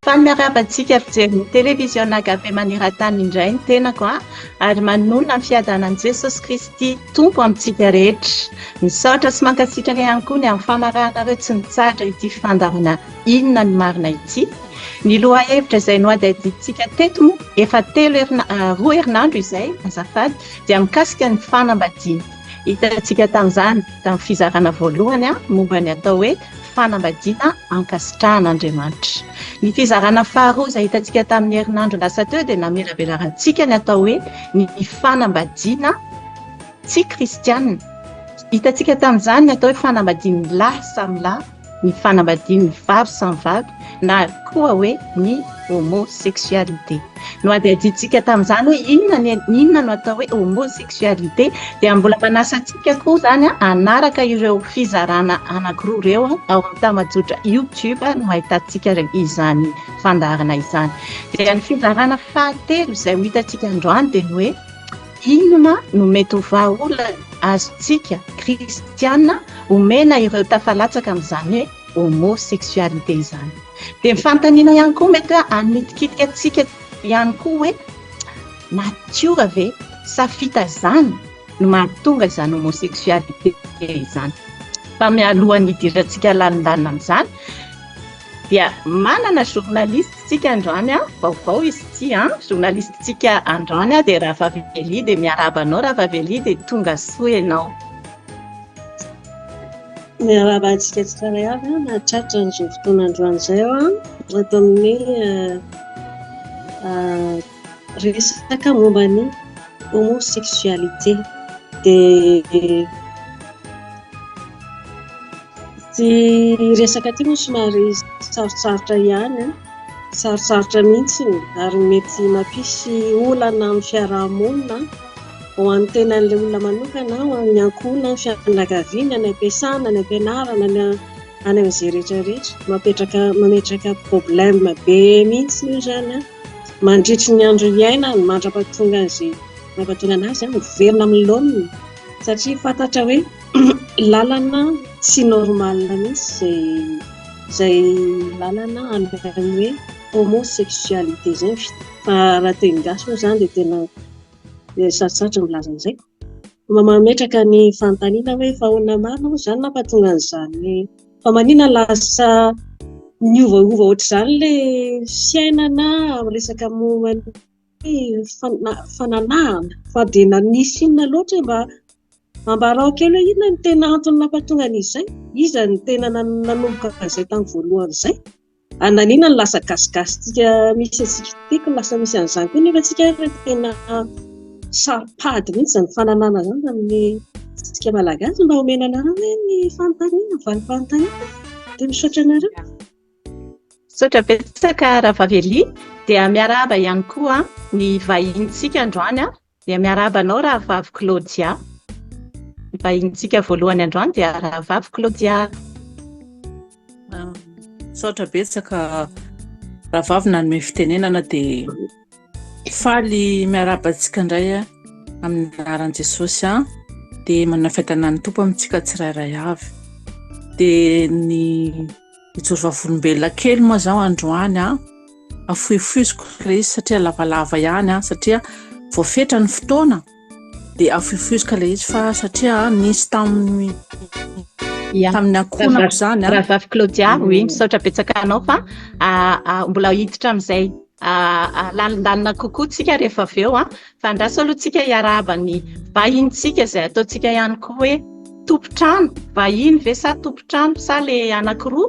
Fa miarabantsika fijery televiziona agape maneran-tany indray ny tenako ary manona ny fiadanan'i Jesosy Kristy tompo amintsika rehetra. Misaotra sy mankasitraka ihany koa ny amin'ny famarahanareo tsy nitsahatra ity fandarana inona ny marina ity. Ny lohahevitra izay noadadintsika teto moa efa 2 herinandro izay azafady dia mikasika ny fanambadiana. Hitantsika tamin'izany tamin'ny fizarana voalohany momba ny atao hoe fanambadiana ankasitrahan'Andriamanitra. Ny fizarana faharoa izay hitantsika tamin'ny herinandro lasa teo dia namelabelarantsika ny atao hoe ny fanambadiana tsy kristianina. Hitantsika tamin'izany ny atao hoe fanambadian'ny lahy samy lahy, ny fanambadian'ny vavy samy vavy, na koa hoe ny homosexualité. No adadintsika tamin'izany hoe inona no atao hoe homosexualité dia mbola manasantsika koa zany anaraka ireo fizarana anankiroa ireo ao amin'ny tambazotra YouTube no ahitantsika izany fandarana izany. Dia ny fizarana fahatelo izay ho hitantsika androany dia ny hoe inona no mety ho vahaolana azontsika kristiana omena ireo tafalatsaka amin'izany hoe homosexualité izany. Dia mifantaniana ihany koa mety hanitikitika antsika ihany koa hoe natiora ve sa fitazana no mahatonga izany homosexualité izany. Fa mialohan'ny hidirantsika lalindanina amin'izany dia manana journalistsika androany vaovao izy ity journalistsika androany dia Ravavely dia miarabanao Ravavely dia tonga soa ianao. Miarabantsika tsara avy nahatratra n'izao fotoana androany izay ato amin'ny resaka momba ny homosexualité dia ty resaka ty moa somary sarotsarotra ihany sarotsarotra mihitsy ary mety mampisy olana amin'ny fiarahamonina ho an'ny tenan'ilay olona manokana ho an'ny ankohona ny fianakaviana ny ampiasana ny ampianarana any amin'izay rehetrarehetra mametraka problème be mihitsy io zany mandritry ny andro iaina ny mandrapatonga azy mampatonga anazy miverina amin'ny laoniny satria fantatra hoe lalana tsy normal mihitsy zay lalana amin'ny hoe homosexualité zay fa raha teningasy moa zany dia tena sarotsarotra milaza an'izay. Mametraka ny fanontaniana hoe fa ahoana marina moa zany nampatonga an'izany fa manina lasa niovaova ohatr'izany ilay fiainana resaka momba ny fananahana fa dia nanisy inona loatra mba ambarao kely hoe inona ny tena antony nampatonga an'izay, iza ny tena nanomboka an'izay tamin'ny voalohany izay. Nanina ny lasa gasigasitsika misy antsika tiako lasa misy an'izany koa nefa tsika tena saripady mihitsy ny fananana zany amin'ny tsika malagasy mba omena anareo hoe ny fanontaniana valy fanontaniana dia misaotra anareo. Misaotra betsaka Ravavely dia miaraba ihany koa ny vahintsika androany dia miarabanao Rahavavy Claudia. Ny vahintsika voalohany androany dia Rahavavy Claudia. Misaotra betsaka Rahavavy nanome fitenenana dia faly miarabantsika indray amin'ny anaran'i Jesosy dia manana fiadanany tompo amintsika tsirairay avy. Dia ny ijoro-vavolombelona kely moa zao androany afoifoziko ilay izy satria lavalava ihany satria voafetra ny fotoana dia afoifozika ilay izy fa satria nisy tamin'ny ankohonako zany Rahavavy Claudia misaotra betsaka anao fa mbola hiditra amin'izay lalindanina kokoa tsika rehefa avy eo fa andraso aloha tsika hiarabany vahintsika izay ataontsika ihany koa hoe tompotrano vahiny ve sa tompotrano sa le anankiroa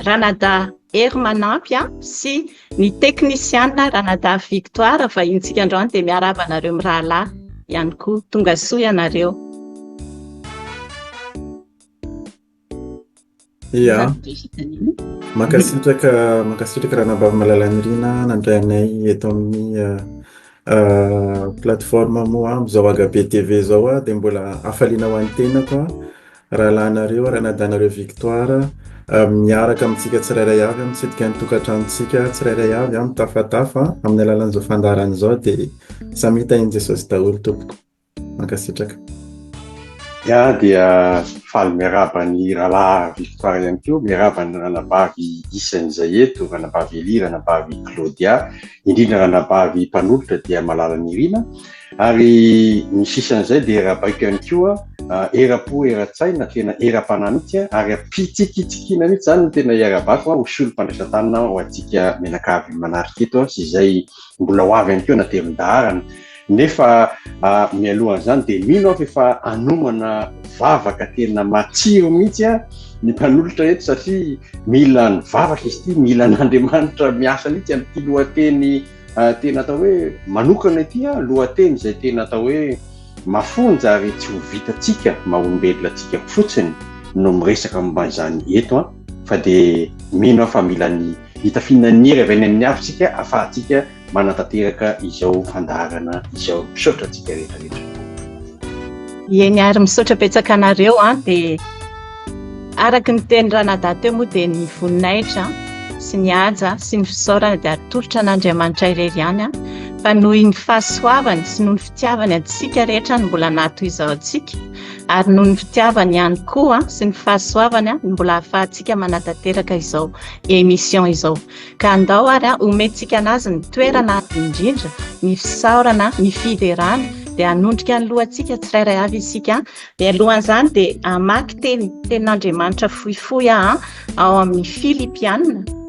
Ranada Hermanampy sy ny teknisiana Ranada Victoire vahintsika androany dia miarabanareo mirahalahy ihany koa tonga soa ianareo. Ia, mankasitraka Ranabavy Malalamirina nandray anay eto amin'ny plateforme moa amizao Agape TV zao a dia mbola hafaliana ho an'ny tena koa raha lahinareo raha nadanareo Victoire miaraka amintsika tsirairay avy amintsika ny tokantranontsika tsirairay avy mitafatafa amin'ny alalan'izao fandaharan'izao dia samita in Jesosy daholo tompoko mankasitraka. Ya dia faly miaraba ny rahalahy Victoire ihany koa, miaraba ny ranabavy isan'izay eto, ranabavy Elie, ranabavy Claudia, indrindra ranabavy mpanolotra dia malala ny rina, ary ny sisan'izay dia rabaiko ihany koa era-po era-tsaina tena era-panahy mihitsy ary apitsikitsikina mihitsy zany no tena iarabako hosolo mpandraisan-tanina ho antsika menakavy manarika eto sy izay mbola ho avy ihany koa naterin-daharana. Nefa mialohan'izany dia mino aho efa anomana vavaka tena matsiro mihitsy ny mpanolotra eto satria mila ny vavaka izy ity, mila n'Andriamanitra miasa mihitsy amin'ity lohateny tena atao hoe manokana ity lohateny izay tena atao hoe mafonja ary tsy ho vitantsika maha-olombelona antsika fotsiny no miresaka momba izany eto fa dia mino aho fa mila ny hitafihinan'ny avy any amin'ny hafintsika ahafahantsika manatanteraka izao fandaharana izao misaotra antsika rehetrarehetra. Eny ary misaotra betsaka anareo dia araka ny teny ranadà teo moa dia ny voninahitra sy ny haja sy ny fisaorana dia atolotra n'Andriamanitra irery ihany fa noho ny fahasoavany sy noho ny fitiavany antsika rehetra no mbola nahatohizao antsika ary noho ny fitiavany ihany koa sy ny fahasoavany no mbola ahafahantsika manatanteraka izao émission izao ka andao ary omentsika anazy ny toerana indrindra ny fisaorana ny fiderana dia hanondrika ny lohantsika tsirairay avy isika dia alohan'izany dia amaky tenin'Andriamanitra fohifohy ao amin'ny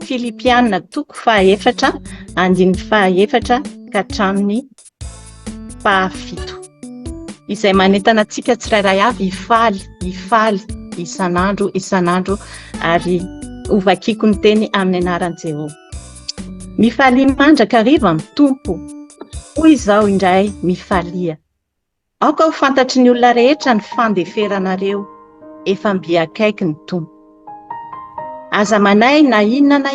Filipianina toko 4 andiny 4 ka hatramin'ny 7 izay manentana antsika tsirairay avy hifaly isan'andro ary ovakiko ny teny amin'ny anaran'i Jehovah. Mifalia mandraka hariva amin'ny tompo hoy izao indray mifalia. Aoka ho fantatry ny olona rehetra ny fandeferanareo efa mby akaiky ny tompo. Aza manay na inona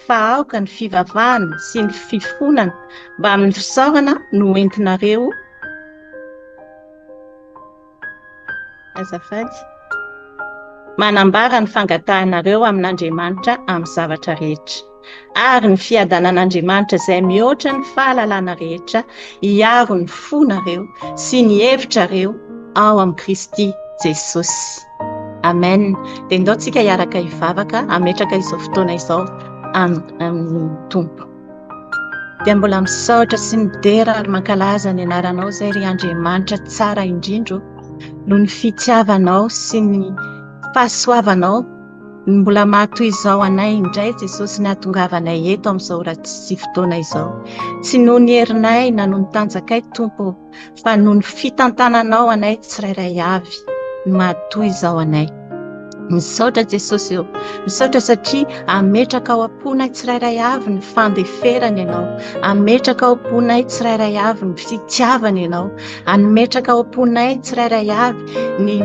fa aoka ny fivavahana sy ny fifonana mba amin'ny fisaorana no entinareo. Azafady. Manambara ny fangatahanareo amin'Andriamanitra amin'ny zavatra rehetra. Ary ny fiadanan'Andriamanitra izay mihoatra ny fahalalana rehetra hiaro ny fonareo sy ny hevitrareo ao amin'ny Kristy Jesosy. Amen. Dia ndao tsika hiaraka hivavaka hametraka izao fotoana izao amin'ny tompo. Dia mbola misaotra sy midera ary mankalaza ny anaranao izay ry Andriamanitra tsara indrindra noho ny fitiavanao sy ny fahasoavanao mbola mahatoy izao anay indray Jesosy ny ahatongavanay eto amin'izao ratsy fotoana izao. Tsy noho ny herinay na noho ny tanjakay tompo fa noho ny fitantananao anay tsirairay avy no mahatoy izao anay. Misaotra Jesosy eo, misaotra satria ametraka ao am-ponay tsirairay avy ny fandeferany ianao, ametraka ao am-ponay tsirairay avy ny fitiavany ianao, ametraka ao am-ponay tsirairay avy ny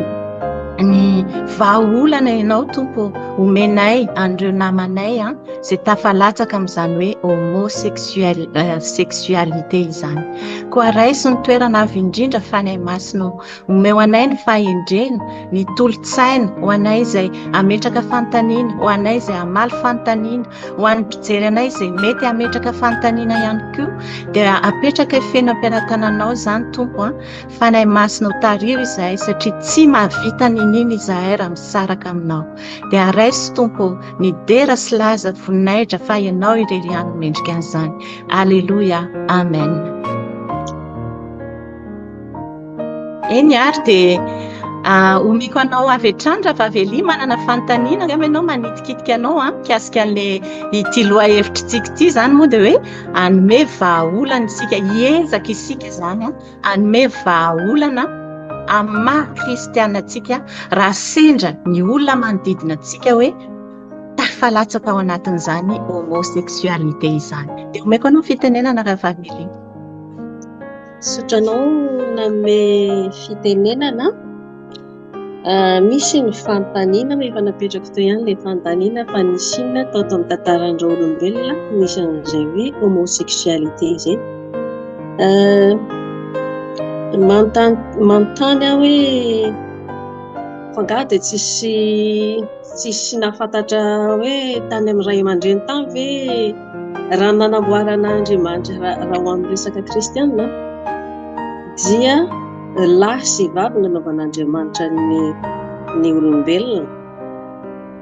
vahaolana ianao tompo omenay an'ireo namanay izay tafalatsaka amin'izany hoe homosexualité izany. Koa raisy ny toerana avy indrindra fanay masino omeo anay ny fahendrena, ny tolotsaina ho anay izay ametraka fanontaniana, ho anay izay amaly fanontaniana, ho an'ny mpijery anay izay mety ametraka fanontaniana ihany koa dia apetraka feno ampiaratananao izany tompo fanay masino tario izahay satria tsy mahavita nininy izahay raha misaraka aminao. Dia araisy tompo ny dera sy laza voninahitra fa ianao irery ihany mendrika an'izany. Alleluia. Amen. Eny ary dia omiko anao avy hatrany raha avy Elia manana fanontaniana angamba ianao manitikitika anao kiasika an'ilay ity loha-hevitrintsika ity izany moa dia hoe hanome vahaolana isika, hiezaka isika izany hanome vahaolana amin'ny maha-kristiana antsika raha sendra ny olona manodidina antsika hoe tafalatsaka ao anatin'izany homosexualité izany. Dia omeko anao fitenenana raha avy Elia. Sotranao nanome fitenenana. Misy ny fanontaniana efa napetraka teo ihany ilay fanontaniana fa nisy inona tao amin'ny tantaran'ireo olombelona nisy an'izay hoe homosexualité izay. manontany aho hoe fangaha dia tsisy nahafantatra hoe tany amin'ny ray aman-dreny tany ve raha nanamboaran'Andriamanitra raha ho amin'ny resaka kristianina dia lahy sy vavy nanaovan'Andriamanitra ny olombelona.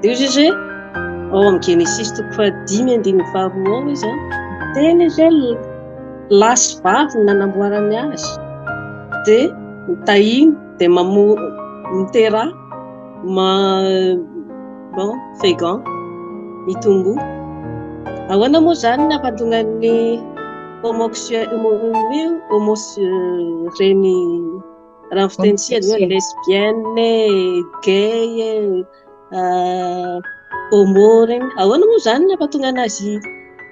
Dia izy hoe ao amin'ny Genesis 5:5 ao izy tena izy hoe lahy sy vavy nanamboarany azy dia mitahiny dia mitera fégan mitombo. Ahoana moa zany ny ampatongan'ny reny raha fitenisia hoe lesbienne, gay, homo regny. Ahoana moa zany ny ampatongana azy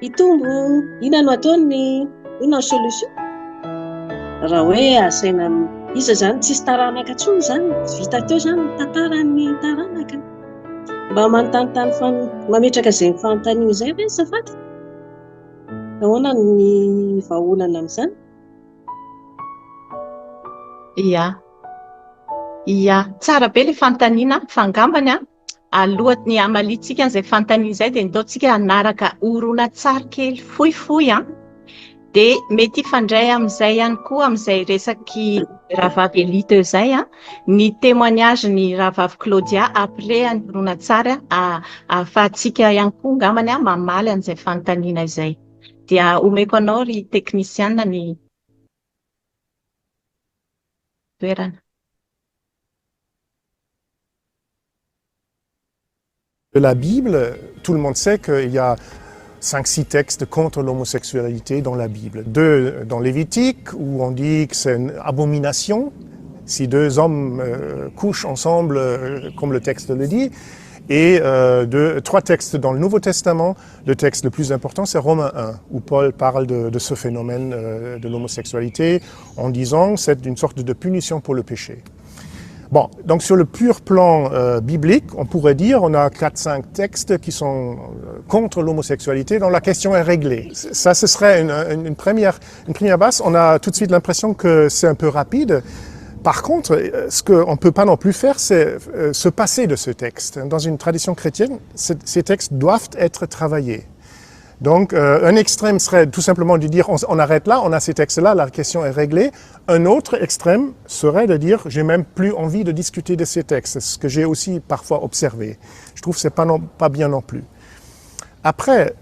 hitombo? Inona no ataony? Inona ny solution? Raha hoe asaina iza zany tsisy taranaka intsony zany vita teo zany tantarany taranaka. Mba manontany mametraka izay fanontaniana izay ve azafady? Ahoana ny vahaolana amin'izany? Ia, tsara be ilay fanontaniana fa angambany alohan'ny hamalitsika an'izay fanontaniana izay dia ataontsika hanaraka horonan tsara kely fohifohy dia mety ifandray amin'izay ihany koa amin'izay resaky rahavavy Elie teo izay ny témoignage ny rahavavy Claudia après ny horonan tsara ahafahantsika ihany koa angambany mamaly an'izay fanontaniana izay. Dia omeko anao ry teknisiana ny toerana. De la Bible, tout le monde sait qu'il y a 5-6 textes contre l'homosexualité dans la Bible. 2 dans Lévitique, où on dit que c'est une abomination si 2 hommes couchent ensemble, comme le texte le dit. Et 3 textes dans le Nouveau Testament. Le texte le plus important, c'est Romains 1, où Paul parle de ce phénomène de l'homosexualité, en disant que c'est une sorte de punition pour le péché. Bon, donc sur le pur plan biblique, on pourrait dire on a 4-5 textes qui sont contre l'homosexualité, dont la question est réglée. Ça, ce serait une première base. On a tout de suite l'impression que c'est un peu rapide. Par contre, ce qu'on ne peut pas non plus faire, c'est se passer de ce texte. Dans une tradition chrétienne, ces textes doivent être travaillés. Donc, un extrême serait tout simplement de dire on arrête là, on a ces textes-là, la question est réglée. Un autre extrême serait de dire j'ai même plus envie de discuter de ces textes, ce que j'ai aussi parfois observé. Je trouve que ce n'est pas bien non plus. Après,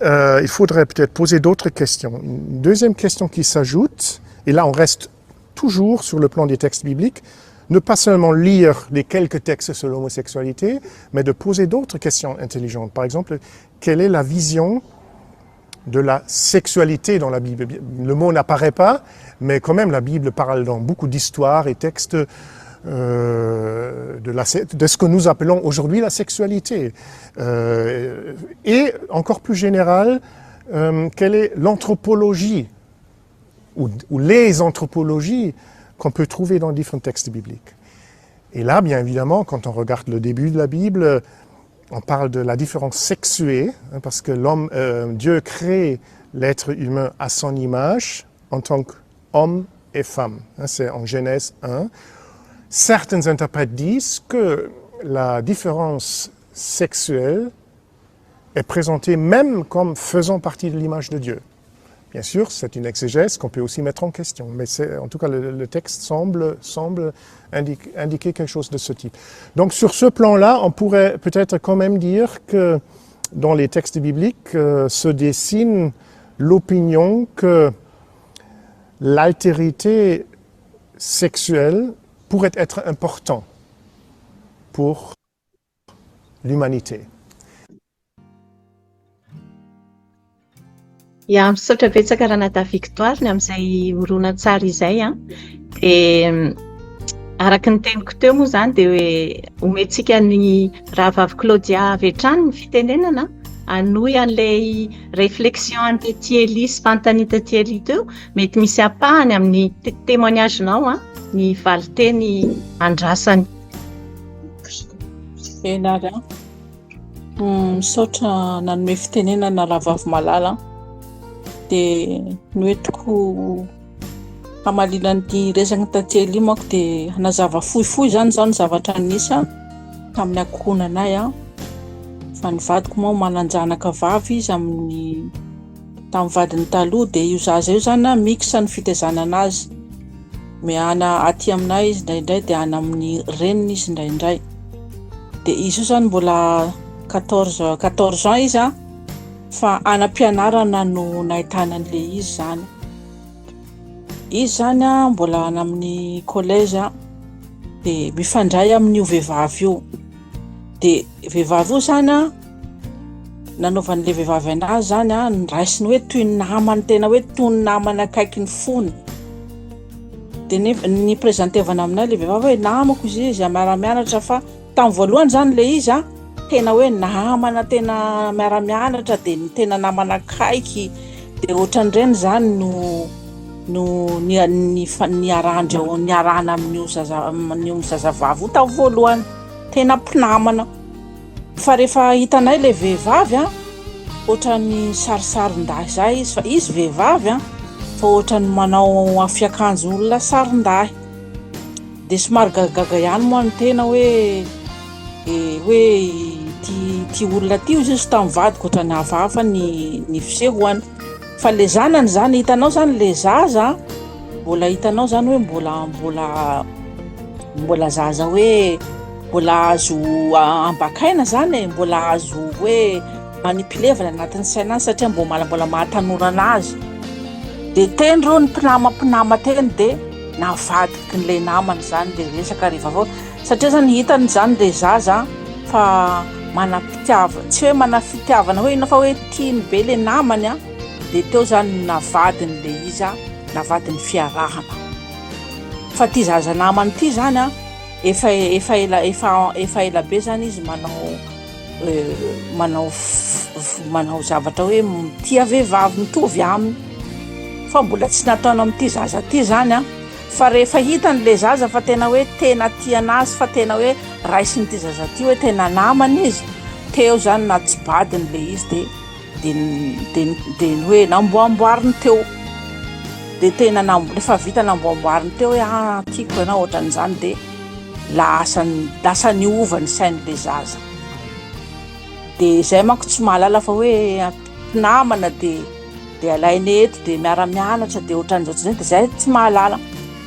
il faudrait peut-être poser d'autres questions. Une deuxième question qui s'ajoute, et là on reste toujours sur le plan des textes bibliques, ne pas seulement lire les quelques textes sur l'homosexualité, mais de poser d'autres questions intelligentes. Par exemple, quelle est la vision de la sexualité dans la Bible? Le mot n'apparaît pas, mais quand même la Bible parle dans beaucoup d'histoires et textes de ce que nous appelons aujourd'hui la sexualité. Et encore plus général, quelle est l'anthropologie ou les anthropologies qu'on peut trouver dans différents textes bibliques. Et là, bien évidemment, quand on regarde le début de la Bible, on parle de la différence sexuée, parce que Dieu crée l'être humain à son image en tant qu'homme et femme. C'est en Genèse 1. Certains interprètes disent que la différence sexuelle est présentée même comme faisant partie de l'image de Dieu. Bien sûr, c'est une exégèse qu'on peut aussi mettre en question, mais en tout cas le texte semble indiquer quelque chose de ce type. Donc sur ce plan-là, on pourrait peut-être quand même dire que dans les textes bibliques se dessine l'opinion que l'altérité sexuelle pourrait être importante pour l'humanité. Ia, misaotra betsaka raha nata Victoire ny amin'izay horonan-tsara izay dia araka ny teniko teo moa izany dia hoe omentsika ny rahavavy Claudia avy hatrany ny fitenenana hanohy an'ilay réflexion an'ity Elie sy fanontaniana taty Elie teo, mety misy apahany amin'ny témoignagenao ny valiteny andrasany. Enary misaotra nanome fitenenana rahavavy malala dia noetiko hamalinan'ny resaka tantely mako dia hanazava fohifohy zany zao ny zavatra nisa tamin'ny akohonanay fa ny vadiko moa mananjanaka vavy izy tamin'ny vadiny taloha dia io zaza io zany mixa ny fitezanana azy miana aty aminay izy indraindray dia ana amin'ny reniny izy indraindray dia izy io zany mbola 14 ans izy fa anam-pianarana no nahitana an'le izy zany zany mbola ana amin'ny collège dia mifandray amin'io vehivavy io dia vehivavy io zany nanaovan'le vehivavy anazy zany niraisiny hoe toy ny namany tena hoe toy ny namany akaiky ny fony dia ny prezentevana aminay le vehivavy hoe namako izy miara-mianatra fa tamin'ny voalohany zany le izy tena hoe namana tena miara-mianatra dia ny tena namana akaiky dia ohatran'ireny zany no niarahana amin'io zazavavy io tamin'ny voalohany tena mpinamana fa rehefa hitanay le vehivavy ohatran'ny sarisarin-dahy zay izy fa izy vehivavy fa ohatran'ny manao afiakanjo olona sarin-dahy dia somary gagaga ihany moa ny tena hoe ty olona ty izy tamin'ny vadiko ohatran'ny hafahafa ny fisehoany fa le zanany zany hitanao zany le zaza mbola hitanao zany hoe mbola zaza hoe mbola azo ambakaina zany mbola azo hoe manipilevana anatin'ny sainany satria mbola mahatanora anazy dia teny reo ny mpinama teny dia navadiky n'le namany zany le resaka rehefa avao satria zany hitany zany le zaza fa manam-pitiavana tsy hoe manam-fitiavana hoe ina fa hoe tiany be le namany dia teo zany navadiny le izy navadiny fiarahana fa ty zaza namany ty zany efa ela be zany izy manao zavatra hoe tia vehivavy mitovy aminy fa mbola tsy nataona amin'ity zaza ty zany fa rehefa hitany le zaza fa tena hoe tena tianazy fa tena hoe raisiny ty zaza ty hoe tena namany izy teo zany na tsy badiny le izy dia hoe namboamboariny teo dia tena rehefa vita namboamboariny teo hoe tiako ianao ohatran'izany dia lasa niova ny sain'le zaza dia izay manko tsy mahalala fa hoe namana dia alainy eto dia miara-mianatra dia ohatran'izao tsy zay dia izay tsy mahalala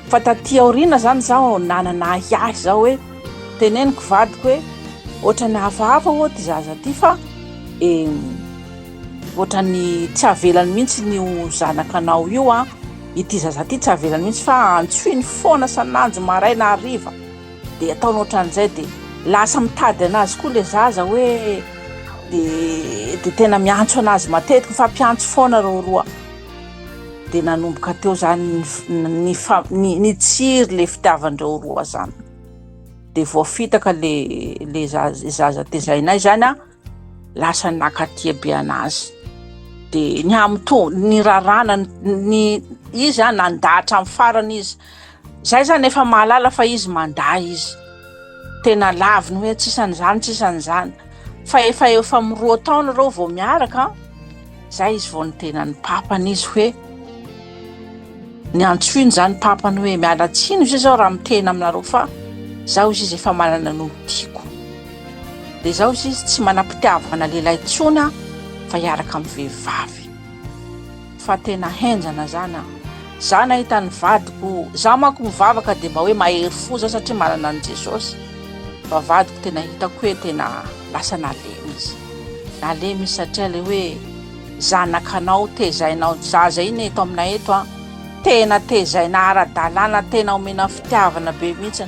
fa taty aoriana zany zaho nanana hiahy zao hoe teneniko vadiko hoe ohatran'ny hafahafa ho ty zaza ty fa ohatran'ny tsy avelany mihitsy nio zanakanao io ity zaza ty tsy avelany mihitsy fa antsoiny foana sanandro maray na hariva dia ataony ohatran'izay dia lasa mitady anazy koa le zaza hoe dia tena miantso anazy matetika fa mpiantso foana reo roa dia nanomboka teo zany ny tsiry le fitiavandreo roa zany dia voafitaka le zaza tezainay zany lasa nakatia be anazy dia ny rarana izy nandahatra amin'ny farany izy zay zany efa mahalala fa izy manday izy tena laviny hoe tsisan'izany fa efa miroa taona reo vao miaraka zay izy vao ny tena ny papany izy hoe ny antsoiny zany papany hoe mialatsiny izy zao raha mitena aminareo fa zaho izy efa manana no tiako dia zaho izy tsy manam-pitiavana lehilahy tsony fa hiaraka amin'ny vehivavy fa tena henjana zany za nahita ny vadiko za manko mivavaka dia mba hoe mahery fo za satria manana an' Jesosy fa vadiko tena hitako hoe tena lasa nalemy izy satria le hoe zanakanao tezainao zaza iny eto aminay eto tena tezaina ara-dalàna tena omena fitiavana be mihitsy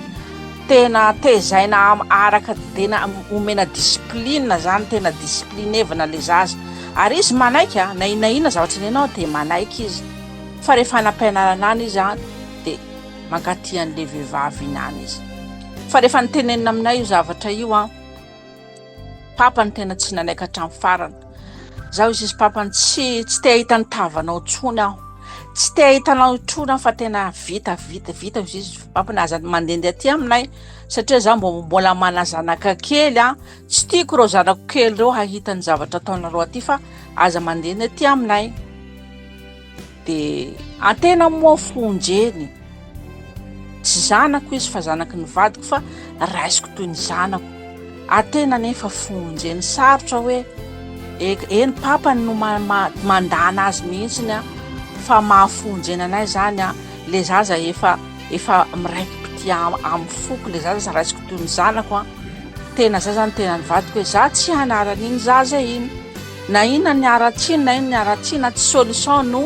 tena tezaina araka tena omena disiplinina zany tena disiplinevana le zaza ary izy manaiky na inaina zavatra nenao dia manaiky izy fa rehefa anam-pianarana any izy dia mankaty an'le vehivavy iny any izy fa rehefa nitenenina aminay io zavatra io papany tena tsy nanaika hatramin'ny farany zaho izy papany tsy te ahita ny tavanao tsony aho tsy te ahitanao trona fa tena vita izy papany aza mandehandeha aty aminay satria za mbola mana zanaka kely tsy tiako reo zanako kely reo hahita ny zavatra ataonareo aty fa aza mandehandeha aty aminay dia antena moa fonjeny tsy zanako izy fa zanaky ny vadiko fa raisiko toy ny zanako antena nefa fonjeny sarotra hoe eny papany no mandana azy mihitsiny a fa mahafonjeny anay zany a le zaza efa miraiki-pity amin'ny foko le zaza raisiko toy ny zanako a tena za zany tena ny vadiko hoe za tsy hanaran'iny zaza iny na inona ny aratsiny na ino ny aratsina tsy solution no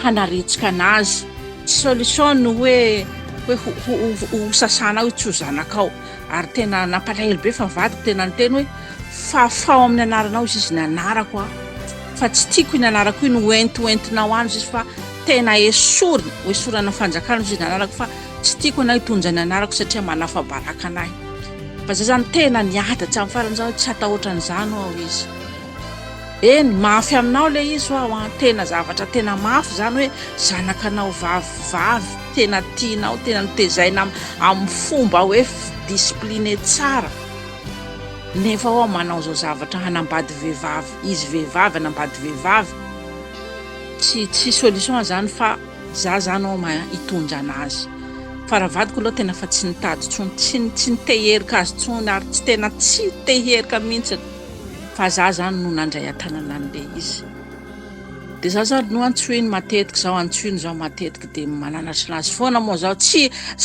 hanaritsika anazy tsy solution no hoe ho sasana hoe tsy ho zanakao ary tena nampalahelo be fa vadiko tena ny teny hoe fafao amin'ny anaranao izy ny anarako a fa tsy tiako ny anarako iny hoentinao any izy fa tena esorana fanjakana izy ny anarako fa tsy tiako anay hitonja ny anarako satria manafabaraka anay fa za zany tena niadatsy amin'ny farany zao tsy atahotra n'izany ao izy eny mafy aminao le izy ao a tena zavatra tena mafy zany hoe zanakanao vavy tena tianao tena nitezaina amin'ny fomba hoe discipline tsara nefa ao manao zao zavatra hanambady vehivavy izy vehivavy hanambady vehivavy tsy solution zany fa za zany ao hitondra anazy fa raha vadiko aloha tena fa tsy nitady tsony tsy niteherika azy tsony ary tsy tena tsy teherika mihitsy fa za zany no nandray an-tanana an'le izy dia za zany no antsoiny matetiky zao antsoiny zao matetiky dia mananatra anazy foana moa zao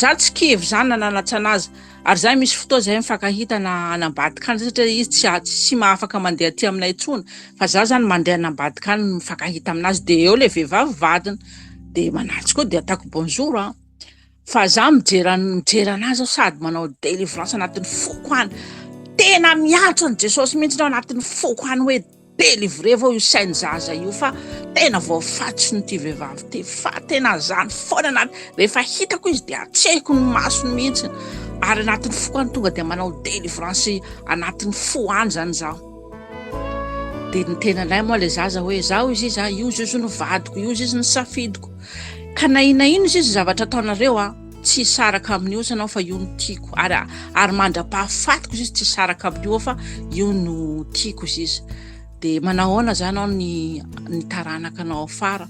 za tsy kivy zany nananatra anazy ary zay misy fotoa zay mifankahita na anambadika any satria izy tsy mahafaka mandeha aty aminay tsony fa za zany mandeha anambadika any mifankahita aminazy dia eo le vehivavy vadiny dia manatsy koa dia ataoko bonjour a fa za mijery anazy ao sady manao délivrance anatin'ny foko any tena miantso an Jesosy mihitsy ao anatin'ny foko any hoe délivrer vao io sainy zaza io fa tena voafatsy nyty vehivavy ty fa tena zany foana anaty rehefa hitako izy dia atsehiko ny masony mihitsy ary anatin'ny foko any tonga dia manao délivrance anatin'ny fo any zany zaho dia ny tena lay moa le zaza hoe zaho izy izy io izy ny vadiko io izy ny safidiko ka na ino izy zavatra ataonareo a tsy saraka amin'io sanao fa io no tiako ary mandra-pahafatiko izy tsy saraka amin'io fa io no tiako izy dia manahoana zany ao ny taranaka anao afara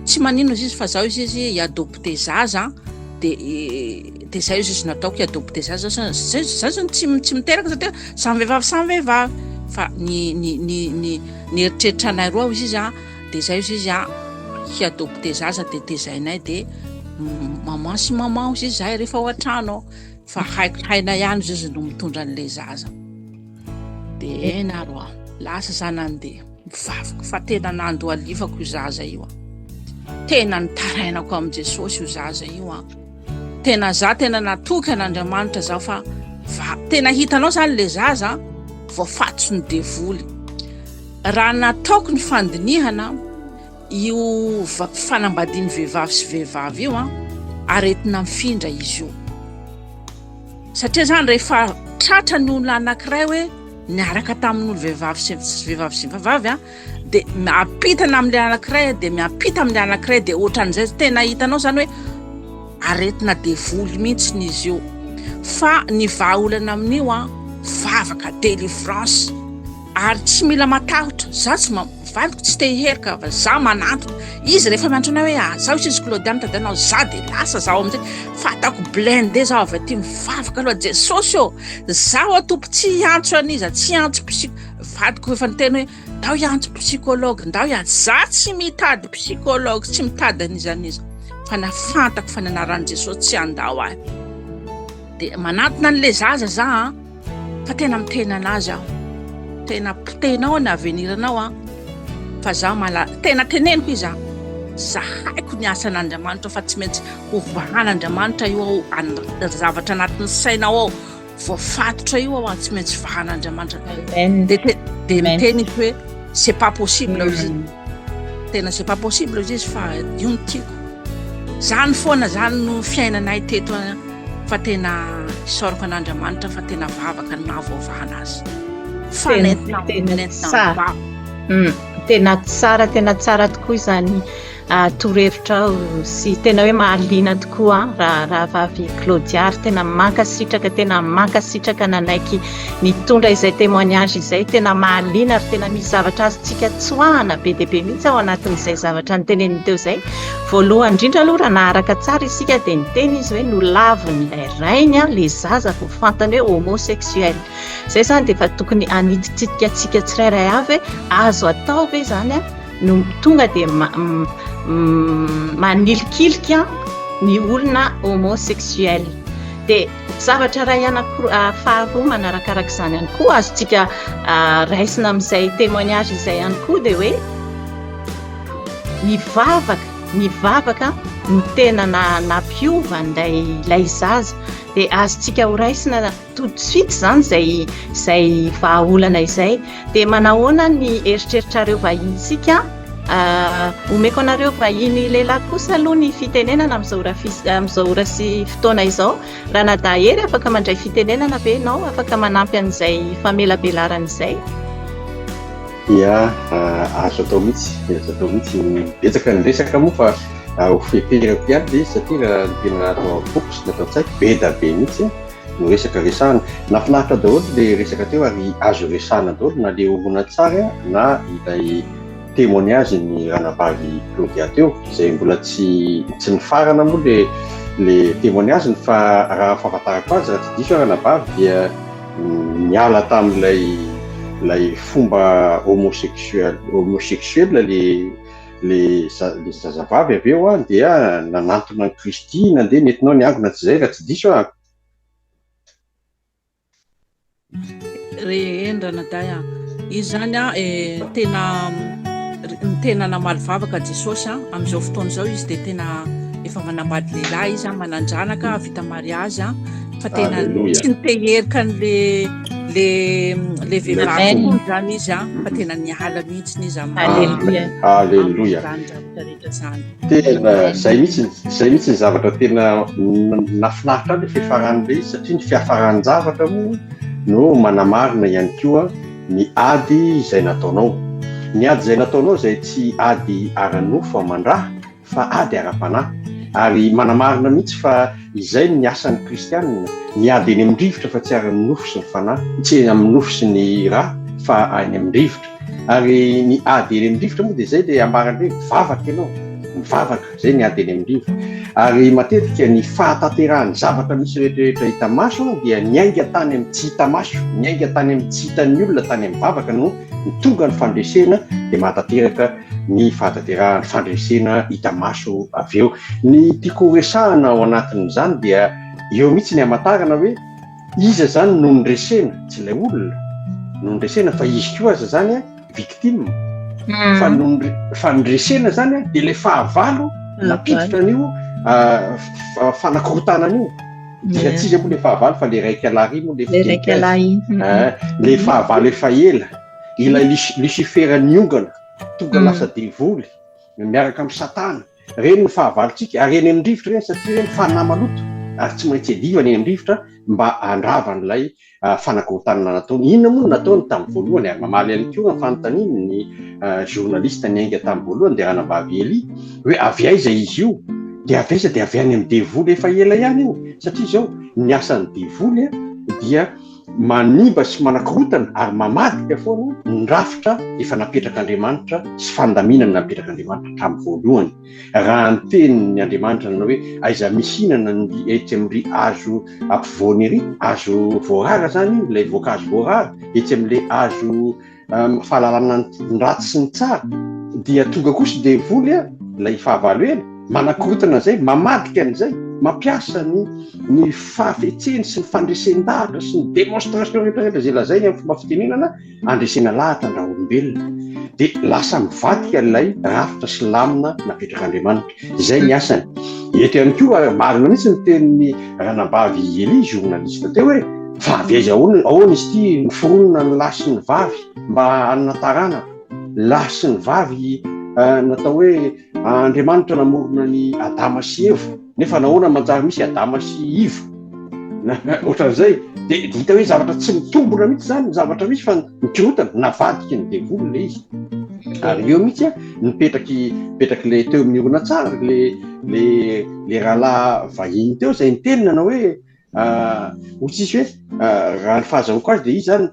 tsy manino izy fa zao izy iadopte zaza dia zay izy nataoko iadopte zaza zany tsy miteraka satria samy vehivavy fa ny eritreritra anay roa izy dia zay izy hiadopte zaza dia tezainay dia maman sy maman izy zay rehefa ao an-trano fa haina ihany izy no mitondra an'le zaza dia ena roa lasa za nandeha mivavaka fa tena nando alifako io zaza io tena nitarainako amin'i Jesosy io zaza io tena natoky an'Andriamanitra zao fa tena hitanao zany le zaza voafatsy ny devoly raha nataoko ny fandinihana io fanambadiany vehivavy sy vehivavy io aretina mifindra izy io satria zany rehefa tratra ny olona anankiray hoe niaraka tamin'olo vehivavy sy vehivavy dia miampitana amin'le anankiray dia miampita amin'le anankiray dia ohatran'izay tena hitanao zany hoe aretina devoly mihitsy ny izy io fa ny vahaolana amin'io vavaka délivrance ary tsy mila matahotra za tsy vadiko tsy teherika fa za manantona izy rehefa miantso anao hoe zao izy Claudiane tadianao za dia lasa zaho amin'izay fatako blende zaho avy aty mivavaka aloha Jesosy zaho atompo tsy antso an'iza tsy antso vadiko efa niteny hoe ndao iantso psychologue ndao za tsy mitady psychologue tsy mitady an'iza fa nafantako fa nanaran'i Jesosy tsy andao ahy dia manantona an'le zaza za fa tena mitena anazy aho tena potenao ny aveniranao fa za tena teneniko izy za haiko ny asan'Andriamanitra fa tsy maintsy hovahan'Andriamanitra io zavatra anatin'ny sainao ao voafatotra io tsy maintsy vahan'Andriamanitra dia miteny izy hoe c'est pas possible izy tena c'est pas possible izy fa io no tiako zany foana zany no fiainanay teto fa tena isorako an'Andriamanitra fa tena vavaka ny nahavaovahana azy tena tsara tokoa izany torevitra sy tena hoe mahaliana tokoa raha vavy Claudia ary tena mankasitraka nanaiky nitondra izay témoignage izay tena mahaliana ary tena misy zavatra azontsika tsoahana be dia be mihitsy ao anatin'izay zavatra niteneniny teo izay. Voalohany indrindra aloha raha naharaka tsara isika dia niteny izy hoe nolavon'ilay rainy le zaza vo fantany hoe homosexuel. Izay zany dia efa tokony aniditsidika antsika tsirairay avy azo atao ve zany no tonga dia manilikilika ny olona homosexuel. Dia zavatra ray faharoa manarakaraka izany ihany koa azontsika raisina amin'izay témoignage izay ihany koa dia hoe ny vavaka no tena nampiova ilay zaza. Dia azontsika ho raisina tout de suite zany izay vahaolana izay. Dia manahoana ny eritreritrareo vahinytsika omeko anareo vahiny lehilahy kosa aloha ny fitenenana amin'izao ora sy fotoana izao. Raha nadahery afaka mandray fitenenana ve ianao afaka manampy an'izay famelabelarana izay? Ia, azo atao mihitsy betsaka ny resaka moa fa ho feperako ihany le satria raha tena atao boky sy natao tsaiky be da be mihitsy no resaka resahana. Nafinaritra daholo le resaka teo ary azo resahana daholo na le olona tsara na ilay témoignage ny ranavavy Claudia teo izay mbola tsy nifarana moa le témoignage fa raha fahafantarako azy raha tsy diso ranavavy dia miala tamin'ilay fomba homosexuel le zazavavy avy eo dia nanantona ny Kristy nandeha nentinao niangona tsy zay raha tsy diso Rendranaday izy zany tena namaly vavaka Jesosy amin'izao fotoana izao izy dia tena efa manambady lehilahy izy manandranaka vita mariage fa tena tsy niteherika le vehivavy zany izy fa tena niala mihitsy izy Alleluia. Tena zay mihitsy ny zavatra tena nafinaritra le fiafaran'le izy satria ny fiafaran'ny zavatra moa no manamarina ihany koa ny ady izay nataonao. Ny ady izay nataonao izay tsy ady ara-nofo aman-draha fa ady ara-panahy ary manamarina mihitsy fa izay ny asan'ny kristianina ny ady eny amin'ny-drivotra fa tsy ara-nofo sy ny fanahy tsy amin'ny nofo sy ny raha fa any amin'ny-drivotra ary ny ady eny amin'ny-drivotra moa dia izay dia ambarany hoe mivavaka ianao mivavaka zay ny ady eny amin'ny-drivotra ary matetika ny fahatanterahany zavatra misy rehetrarehetra hita maso dia niainga tany amin'ny tsy hita maso niainga tany amin'ny tsy hitan'ny olona tany amin'ny mivavaka no tonga ny fandresena dia mahatanteraka ny fahatanterahany fandresena hita maso avy eo. Ny tiako resahana ao anatin'izany dia eo mihitsy ny hamantarana hoe iza zany no nresena tsy ilay olona no nresena fa izy koa aza zany victime fa nresena zany dia ilay fahavalo napiditra an'io fanakorotanan'io dia tsy izy moa le fahavalo fa le raiky alary moa le fahavalo efa ela ilay Lucifera niongana tonga lasa devoly miaraka amin'ny satana reny ny fahavalontsika ary eny amin'ny-drivotra reny satria reny fanahy maloto ary tsy maintsy adivana eny amin'ny-drivotra mba handravan'ilay fanakorotanana nataony. Inona moa nataony tamin'ny voalohany ary mamaly ihany koa ny fanontaniany ny journaliste niainga tamin'ny voalohany dia ranavavy Elia hoe avy aiza izy io dia avy aiza dia avy any amin'ny devoly efa ela ihany io satria izao ny asan'ny devoly dia manimba sy manakorotana ary mamadika foana ny rafitra efa napetraka Andriamanitra sy fandaminana napetraka Andriamanitra tamin'ny voalohany. Raha ny tenin'ny Andriamanitra nanao hoe aiza misy hinana etsy amin'ry azo ampovoany ery azo voarara zany ilay voankazo voarara etsy amin'ilay azo fahalalana ny ratsy sy ny tsara dia tonga kosa devoly ilay fahavalo ela manakorotana zay mamadika an'izay mampiasa ny fahafetseny sy ny fandresen-dahatra sy ny démonstration rehetrarehetra zay lazay amin'ny fomba fitenenana andresena lahatra ndra olombelona dia lasa mivadika ilay rafitra sy lamina napetraka Andriamanitra. Izay ny asany. Eto ihany koa marina mihitsy ny tenin'ny ranavavy Elia journaliste teo hoe fa avy aiza ahoana izy ity niforonona ny lahy sy ny vavy mba hanana tarana lahy sy ny vavy natao hoe Andriamanitra namorona ny Adama sy Eva nefa nahoana manjary misy Adama sy Iva ohatran'izay dia hita hoe zavatra tsy mitombona mihitsy zany zavatra misy fa mikorotana navadika ny devoly le izy ary eo mihitsy a mipetraky le teo amin'ny orinantsary le rahalahy vahiny teo zay nitenina hoe ohatsy izy hoe raha ny fahazahoko azy de izy zany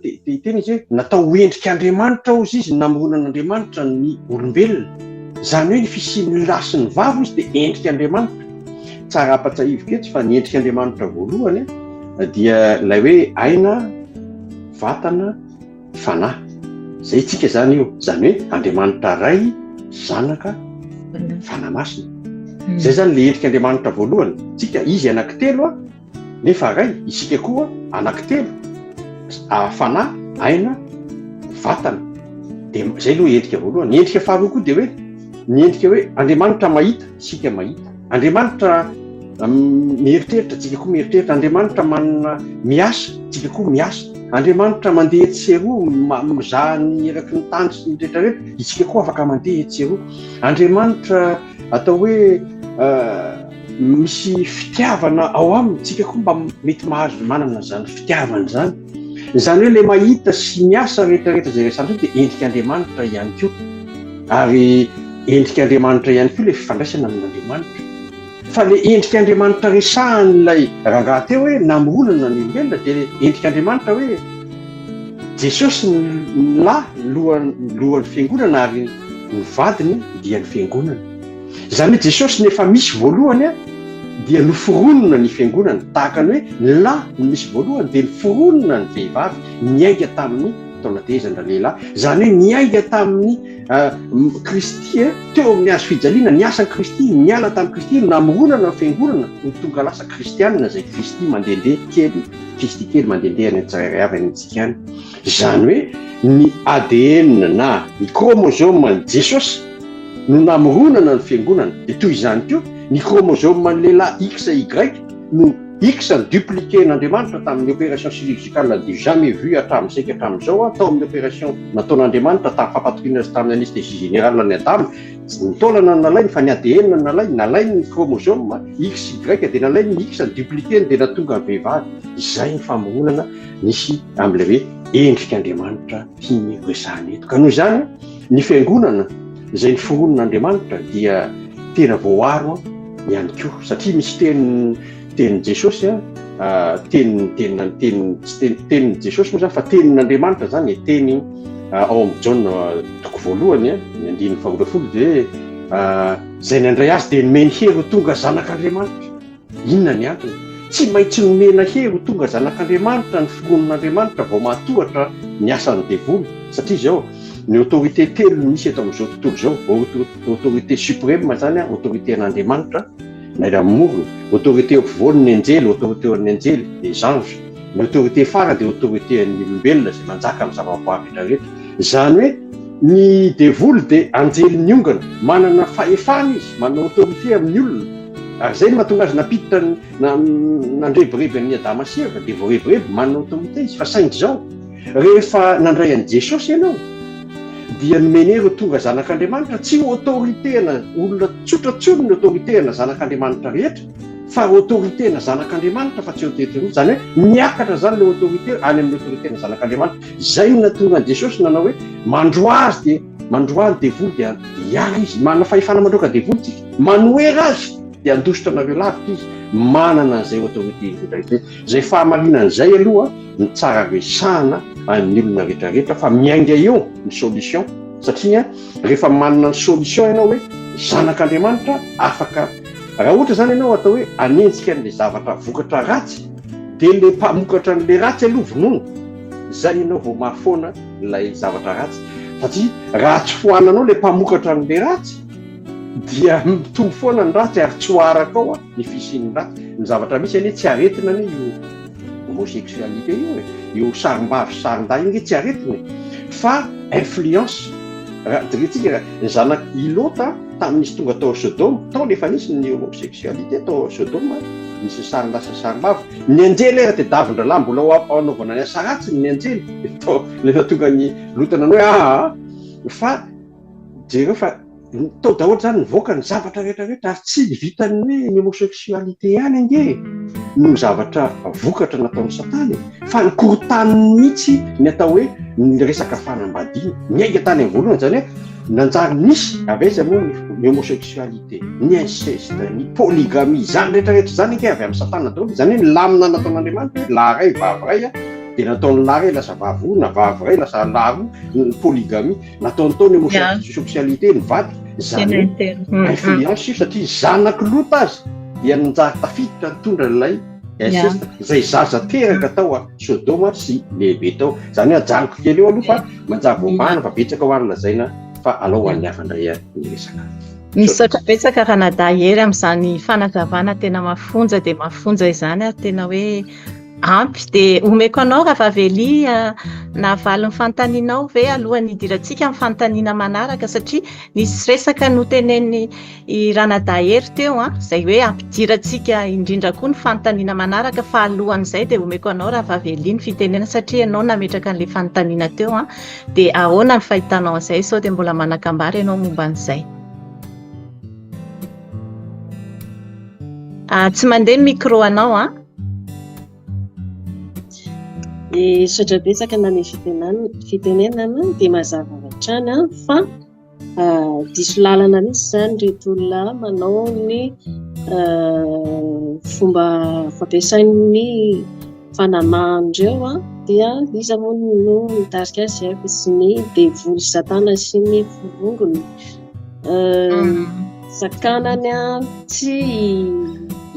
teny izy hoe natao endrika Andriamanitra ozy izy namoronan'Andriamanitra ny olombelona, zany hoe ny fisian'ny lahy sy ny vavy izy de endrika Andriamanitra. Tsara apatsahivoko eto fa ny endrika Andriamanitra voalohany dia ilay hoe aina, vatana, fanahy. Zay tsika zany io, zany hoe Andriamanitra ray, zanaka, fanahy masina. Zay zany le endrika Andriamanitra voalohany. Tsika izy anankitelo nefa ray, isika koa anankitelo, fanahy, aina, vatana. De zay aloha endrika voalohany. Ny endrika faharoa koa de hoe ny endrika hoe Andriamanitra mahita, isika mahita. Andriamanitra mieritreritra, tsika koa mieritreritra. Andriamanitra manana miasa, tsika koa miasa. Andriamanitra mandeha etseroa mizaha ny eraky ny tany sy ny rehetrarehetra, isika koa afaka mandeha etseroa. Andriamanitra atao hoe misy fitiavana ao aminy, tsika koa mba mety mahazo manana zany fitiavana zany. Zany hoe le mahita sy miasa rehetrarehetra zay rehetra de endrika Andriamanitra ihany koa. Ary endrika Andriamanitra ihany koa le fifandraisana amin'Andriamanitra. Fa le endrika Andriamanitra resahan'ilay rangahy teo hoe namoronana ny olombelona de endrika Andriamanitra hoe Jesosy ny lahy lohan'ny fiangonana ary ny vadiny dia ny fiangonana. Zany hoe Jesosy nefa misy voalohany dia noforonona ny fiangonana, tahaka ny hoe ny lahy ny misy voalohany dia noforonona ny vehivavy, niainga tamin'ny taonatehizana lehilahy. Zany hoe niainga tamin'ny Kristy teo amin'ny hazo fijaliana, ny asan'i Kristy, niala tamin'ny Kristy, namoronana ny fiangonana, ny tonga lasa kristianina zay Kristy mandehandeha kely, Kristy kely mandehandeha any tsirairay avy any antsika any. Zany hoe ny ADN na ny chromosome ny Jesosy no namoronana ny fiangonana. De toy izany koa ny chromosome ny lehilahy X y no X ny dupliqué n'Andriamanitra tamin'ny opération chirurgicale de jamais vu hatramin'izay hatramin'izao tao amin'ny opération nataon'Andriamanitra tamin'ny fampatoriana azy tamin'ny anesthésie générale ny Adama. Ny taolana nalainy fa ny ADN nalainy ny chromosome X Y de nalainy ny X ny dupliqué de natonga ny vehivavy. Izay ny famoronana nisy amin'ilay hoe endrik'Andriamanitra tiany resahana eto. Ka noho izany ny fiangonana izay ny foronon'Andriamanitra dia tena voaaro ihany koa satria misy teny Jesosy teny Jesosy moa zany fa tenin'Andriamanitra zany teny ao amin'ny Jaona toko voalohany ny 9:12 de zay nandray azy de nomeny hery ho tonga zanak'Andriamanitra. Inona ny antony? Tsy maintsy nomena hery ho tonga zanak'Andriamanitra ny foronon'Andriamanitra vao mahatohatra ny asan'ny devoly. Satria zao ny autorité telo misy eto amin'izao tontolo zao, autorité suprême zany autorité an'Andriamanitra na ramorona, autorité ampovoany ny anjely, autorité an'ny anjely les anges, ny autorité farany de autorité an'ny olombelona zay manjaka amin'ny zavaboary rehetrarehetra. Zany hoe ny devoly de anjely niongana, manana fahefana izy, manana autorité amin'ny olona. Ary zay no mahatonga azy napiditra nandrebireby an'ny Adama sy Eva de voarebireby manana autorité izy. Fa saingy zao rehefa nandray an'i Jesosy ianao dia nomeny hery ho tonga zanak'Andriamanitra, tsy autorité na olona tsotratsoro ny autorité na zanak'Andriamanitra rehetra, fa autorité na zanak'Andriamanitra fa tsy autorité roa. Zany hoe miakatra zany le autorité any amin'ny autorité na zanak'Andriamanitra. Zay no natonga Jesosy nanao hoe mandroazy de mandroany devoly de hiary izy, manana fahefana mandroaka devoly tsika, manoera azy de andositra anareo lavitra izy, manana an'izay autorité rehetrarehetra. Zay fahamarinan'izay aloha ny tsara resahana amin'ny olona rehetrarehetra fa miainga eo ny solution. Satria rehefa manana ny solution ianao hoe zanak'Andriamanitra afaka, raha ohatra zany ianao atao hoe anenjika an'le zavatra vokatra ratsy de le mpamokatra an'le ratsy aloha vonoina, zay ianao vao mahafoana ilay zavatra ratsy. Satria raha tsy fohananao le mpamokatra an'le ratsy dia mitombo foana ny ratsy ary tsy hoaraka ao ny fisian'ny ratsy. Ny zavatra misy anie tsy aretina anie io homosexualité io sarim-bavy sarin-dahy io tsy aretina fa influence. Rehetrika zanak Ilota tamin'izy tonga tao Sodoma, tao nefa nisy ny homosexualité tao Sodoma, nisy sarin-dasa sarim-bavy. Ny anjely era de davin-dralahy mbola anaovana ny asa ratsy ny anjely nefa tonga ny Lota nanao hoe fa jereo fa tao daholo zany nivoaka ny zavatra rehetrarehetra ary tsy vitan'ny hoe ny homosexualité ihany ange no zavatra vokatra nataon'ny Satana, fa ny korotaniny mihitsy ny atao hoe ny resaka fanambadiana. Miainga tany amin'ny voalohany zany hoe nanjary nisy aveza moa ny homosexualité, ny inceste, ny polygamie, zany rehetrarehetra zany eke avy amin'ny satana daholo. Zany hoe lamina nataon'Andriamanitra hoe lahy ray vavy ray a, dia nataony lahy ray lasa vavy roa, na vavy ray lasa lahy roa. Ny polygamie nataony tao ny homosexualité ny vady. Zany influence io satria zanaky lota azy dia nanjary tafiditra nitondra ilay inceste izay zaza teraka tao a Sodoma sy lehibe tao. Zany hoe ajanoko kely eo aloha fa manjary voamana fa betsaka ho ary lazaina fa alohan'ny hafandray ny resaka. Misaotra betsaka Canada hery amin'izany fanazavana tena mafonja dia mafonja izany ary tena hoe ampy dia omeko anao raha vavely nahavaly ny fanontanianao ve alohan'ny hidirantsika amin'ny fanontaniana manaraka satria nisy resaka notenen'ny Ranada hery teo izay hoe ampidirantsika indrindra koa ny fanontaniana manaraka fa alohan'izay dia omeko anao raha vavely ny fitenena satria ianao nametraka an'ilay fanontaniana teo dia ahoana ny fahitanao an'izay sao dia mbola manakambary ianao momba an'izay. Tsy mandeha micro anao Sotra betsaka na ny fitenenana dia mazava hatrany fa diso lalana mihitsy zany reto olona manao ny fomba fampiasain'ny fanamahandreo dia iza moa no mitarika azy fa sy ny devoly satana sy ny vorongony sakanany tsy